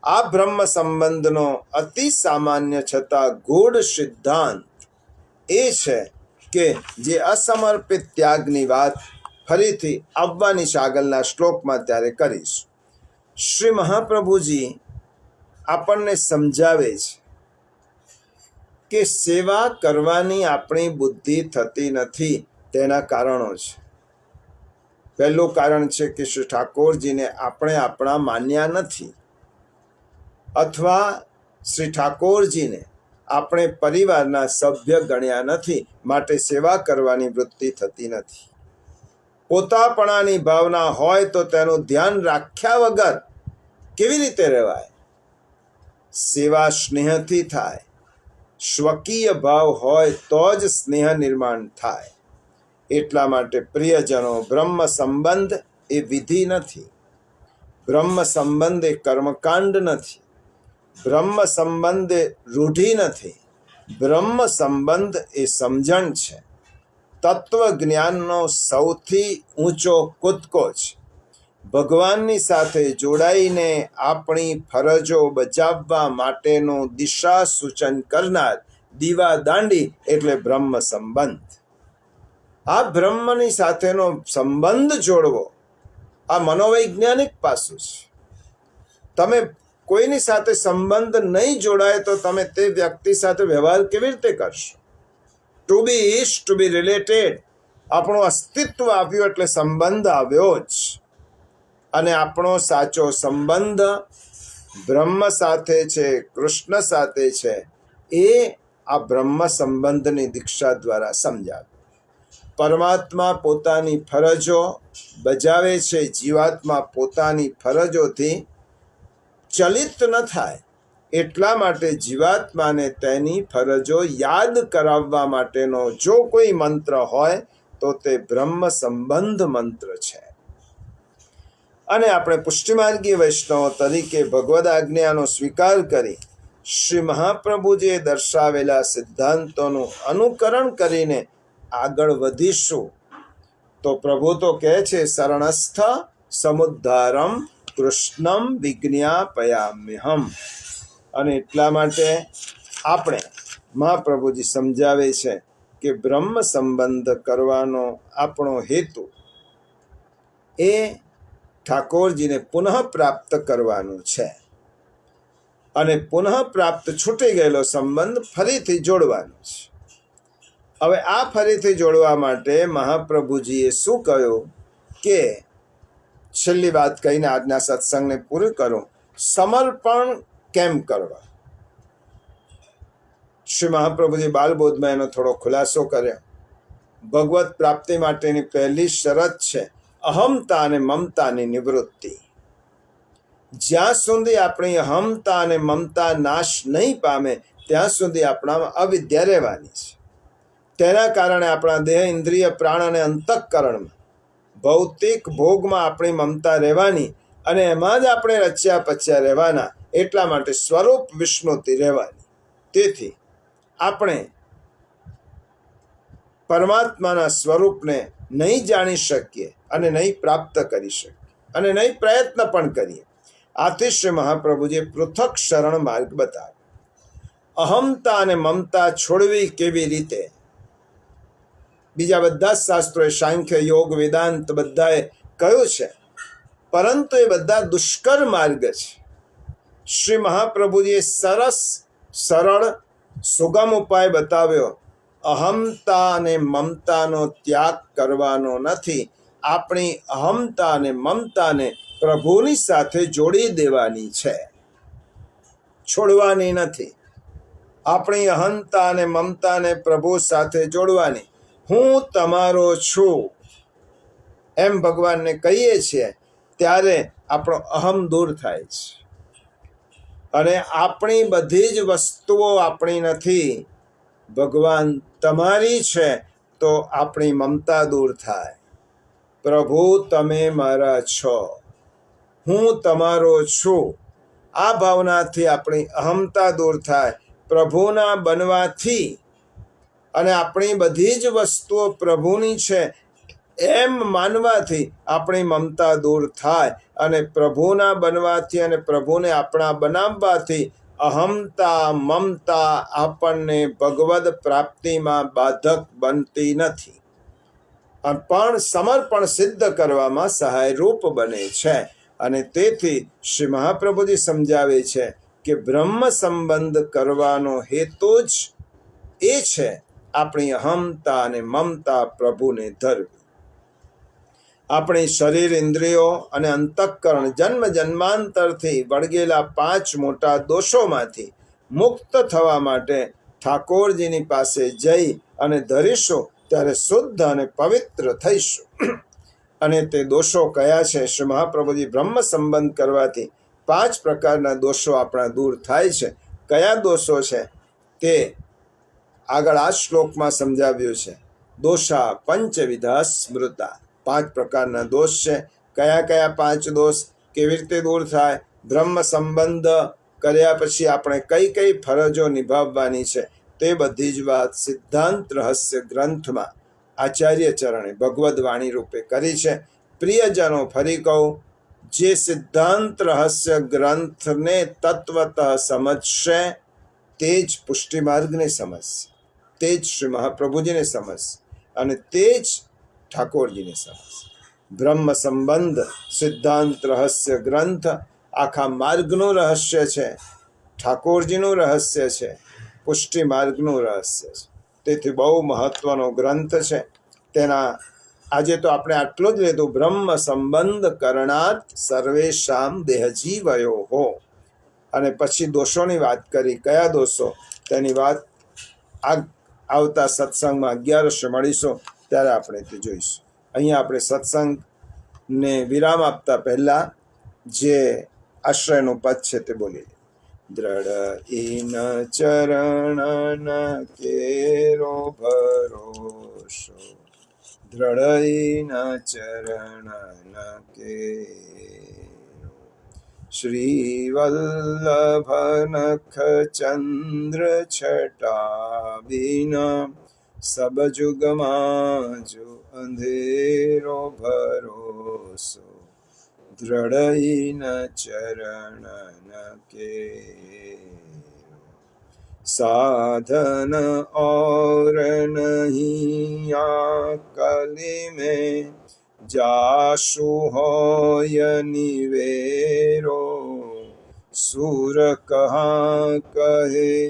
આ બ્રહ્મ સંબંધનો અતિ સામાન્ય છતાં ગૂઢ સિદ્ધાંત એ છે કે જે અસમર્પિત ત્યાગની વાત ફરીથી આવવાની છે આગળના શ્લોકમાં ત્યારે કરીશ. શ્રી મહાપ્રભુજી આપણને સમજાવે છે કે સેવા કરવાની આપણી બુદ્ધિ થતી નથી. તેના કારણો છે. પહેલું કારણ છે કે શ્રી ઠાકોરજીને આપણે આપણા માન્યા નથી, અથવા શ્રી ઠાકોરજીને આપણે પરિવારના સભ્ય ગણ્યા નથી, માટે સેવા કરવાની વૃત્તિ થતી નથી. પોતાપણાની ભાવના હોય તો તેનું ધ્યાન રાખ્યા વગર કેવી રીતે રહેવાય? સેવા સ્નેહથી થાય. સ્વકીય ભાવ હોય તો જ સ્નેહ નિર્માણ થાય. એટલા માટે પ્રિયજનો, બ્રહ્મ સંબંધ એ વિધિ નથી, બ્રહ્મ સંબંધ એ કર્મકાંડ નથી, બ્રહ્મ સંબંધ એ રૂઢિ નથી, બ્રહ્મ સંબંધ એ સમજણ છે. તત્વ જ્ઞાનનો સૌથી ઊંચો કૂદકો છે. ભગવાનની સાથે જોડાઈને આપણી ફરજો બજાવવા માટેનું દિશા સૂચન કરનાર દીવા દાંડી એટલે બ્રહ્મ સંબંધ. આ બ્રહ્મની સાથેનો સંબંધ જોડવો આ મનોવૈજ્ઞાનિક પાસું છે. તમે કોઈની સાથે સંબંધ નહીં જોડાય તો તમે તે વ્યક્તિ સાથે વ્યવહાર કેવી રીતે કરશો? To be is to be related. આપણું અસ્તિત્વ આવ્યું એટલે સંબંધ આવ્યો જ. અને આપણો સાચો સંબંધ બ્રહ્મ સાથે છે, કૃષ્ણ સાથે છે. એ આ બ્રહ્મ સંબંધની દીક્ષા દ્વારા સમજાવ્યું. પરમાત્મા પોતાની ફરજો બજાવે છે, જીવાત્મા પોતાની ફરજોથી ચલિત ન થાય એટલા માટે જીવાત્માને તેની ફરજો યાદ કરાવવા માટેનો જો કોઈ મંત્ર હોય તો તે બ્રહ્મ સંબંધ મંત્ર છે. અને આપણે પુષ્ટિમાર્ગી વૈષ્ણવો તરીકે ભગવદ આજ્ઞાનો સ્વીકાર કરી શ્રી મહાપ્રભુજીએ દર્શાવેલા સિદ્ધાંતોનું અનુકરણ કરીને આગળ વધીશું. તો પ્રભુ તો કહે છે, શરણસ્થ સમુદ્ધારમ કૃષ્ણમ વિજ્ઞાપયામ્યહમ. અને એટલા માટે આપણે મહાપ્રભુજી સમજાવે છે કે બ્રહ્મ સંબંધ કરવાનો આપણો હેતુ એ ઠાકોરજીને પુનઃ પ્રાપ્ત કરવાનું છે. અને પુનઃ પ્રાપ્ત છૂટી ગયેલો સંબંધ ફરીથી જોડવાનો છે. હવે આ ફરીથી જોડવા માટે મહાપ્રભુજીએ શું કહ્યું કે છેલ્લી વાત કહીને આજના સત્સંગને પૂરું કરું. સમર્પણ કેમ કરવા? શ્રી મહાપ્રભુજી બાલબોધમાં એનો થોડો ખુલાસો કર્યો. ભગવત પ્રાપ્તિ માટેની પહેલી શરત છે અહમતા અને મમતાની નિવૃત્તિ. જ્યાં સુધી આપણી અહમતા અને મમતા નાશ નહીં પામે ત્યાં સુધી આપણામાં અવિદ્યા રહેવાની છે. તેના કારણે આપણા દેહ, ઇન્દ્રિય, પ્રાણ અને અંતઃકરણમાં ભૌતિક ભોગમાં આપણી મમતા રહેવાની અને એમાં જ આપણે રચ્યા પચ્યા રહેવાના. એટલા માટે સ્વરૂપ વિસ્મૃતિ રહેવાની. તેથી આપણે પરમાત્માના સ્વરૂપને નહીં જાણી શકીએ અને નહીં પ્રાપ્ત કરી શકીએ અને નહીં પ્રયત્ન પણ કરીએ. આથી શ્રી મહાપ્રભુજીએ પૃથક શરણ માર્ગ બતાવ્યો. અહમતા અને મમતા છોડવી કેવી રીતે? બીજા બધા જ શાસ્ત્રોએ, સાંખ્ય, યોગ, વેદાંત બધાએ કહ્યું છે, પરંતુ એ બધા દુષ્કર માર્ગ છે. શ્રી મહાપ્રભુજીએ સરસ, સરળ, સુગમ ઉપાય બતાવ્યો. અહમતા અને મમતાનો ત્યાગ કરવાનો નથી. આપણી અહમતા અને મમતાને પ્રભુની સાથે જોડી દેવાની છે, છોડવાની નથી. આપણી અહંતા અને મમતાને પ્રભુ સાથે જોડવાની. હું તમારો છું એમ ભગવાનને કહીએ છીએ ત્યારે આપણો અહમ દૂર થાય છે. અને આપણી બધી જ વસ્તુઓ આપણી નથી, ભગવાન તમારી છે, તો આપણી મમતા દૂર થાય. પ્રભુ તમે મારા છો, હું તમારો છું, આ ભાવનાથી આપણી અહમતા દૂર થાય. પ્રભુના બનવાથી અને આપણી બધી જ વસ્તુઓ પ્રભુની છે એમ માનવાથી આપણી મમતા દૂર થાય. અને પ્રભુના બનવાથી અને પ્રભુને આપણા બનાવવાથી અહમતા, મમતા આપણને ભગવદ પ્રાપ્તિમાં બાધક બનતી નથી, પણ સમર્પણ સિદ્ધ કરવામાં સહાયરૂપ બને છે. અને તેથી શ્રી મહાપ્રભુજી સમજાવે છે કે બ્રહ્મ સંબંધ કરવાનો હેતુ જ એ છે આપણી અહમતા અને મમતા પ્રભુને ધરવી. આપણી શરીર, ઇન્દ્રિયો અને અંતઃકરણ જન્મ જન્માંતરથી વળગેલા 5 મોટા દોષોમાંથી મુક્ત થવા માટે ઠાકોરજીની પાસે જઈ અને ધરીશું ત્યારે શુદ્ધ અને પવિત્ર થઈશું. અને તે દોષો કયા છે? શ્રી મહાપ્રભુજી બ્રહ્મ સંબંધ કરવાથી 5 પ્રકારના દોષો આપણા દૂર થાય છે. કયા દોષો છે તે આગળ આ શ્લોકમાં સમજાવ્યું છે. દોષા પંચવિધા સ્મૃતા. 5 પ્રકારના દોષ છે. કયા કયા 5 દોષ? કેવી રીતે દૂર થાય? બ્રહ્મ સંબંધ કર્યા પછી આપણે કઈ કઈ ફરજો નિભાવવાની છે તે બધી જ વાત સિદ્ધાંત રહસ્ય ગ્રંથમાં આચાર્ય ચરણે ભગવદ વાણી રૂપે કરી છે. પ્રિયજનો ફરી કહું, જે સિદ્ધાંત રહસ્ય ગ્રંથને તત્વતઃ સમજશે તે જ પુષ્ટિ માર્ગને સમજશે, તે જ શ્રી મહાપ્રભુજીને સમજશે અને તે જ ઠાકોરજીને સમજશે. બ્રહ્મ સંબંધ સિદ્ધાંત રહસ્ય ગ્રંથ આખા માર્ગનું રહસ્ય છે, ઠાકોરજીનું રહસ્ય છે, પુષ્ટિ માર્ગનું રહસ્ય છે. તેથી બહુ મહત્વનો ગ્રંથ છે. તેના આજે તો આપણે આટલું જ લીધું. બ્રહ્મ સંબંધ કરણાત સર્વેશામ દેહજીવયો હો. અને પછી દોષોની વાત કરી. કયા દોષો? તેની વાત આ આવતા સત્સંગમાં 11 મળીશું ત્યારે આપણે તે જોઈશું. અહીંયા આપણે સત્સંગને વિરામ આપતા પહેલા જે આશ્રયનું પદ છે તે બોલી. દ્રઢ ઇન ચરણ કેરો ભરોસો, દ્રઢ ઇન ચરણ કેરો. શ્રી વલ્લભ નખ ચંદ્ર છટા બિના, સબ જુગમાં જો અંધેરો ભરોસો, દ્રઢ ઇન ચરણ કેરો. સાધન और नहीं आकली में, जाशु होय निवेरो. सुर कहाँ कहे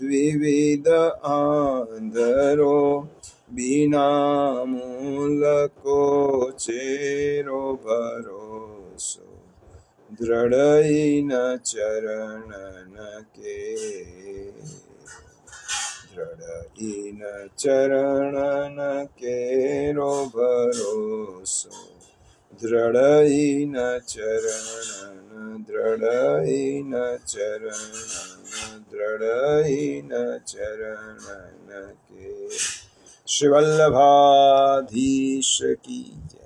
द्विविध आंधरो, बिना मूल को चेरो भरोસો, દ્રઢ ઇન ચરણ કેરો. દ્રઢ ઇન ચરણ કેરો ભરોસો, દ્રઢ ઇન ચરણ, દ્રઢ ઇન ચરણ, દ્રઢ ઇન ચરણ કે. શ્રી વલ્લભાધીશ કી જય.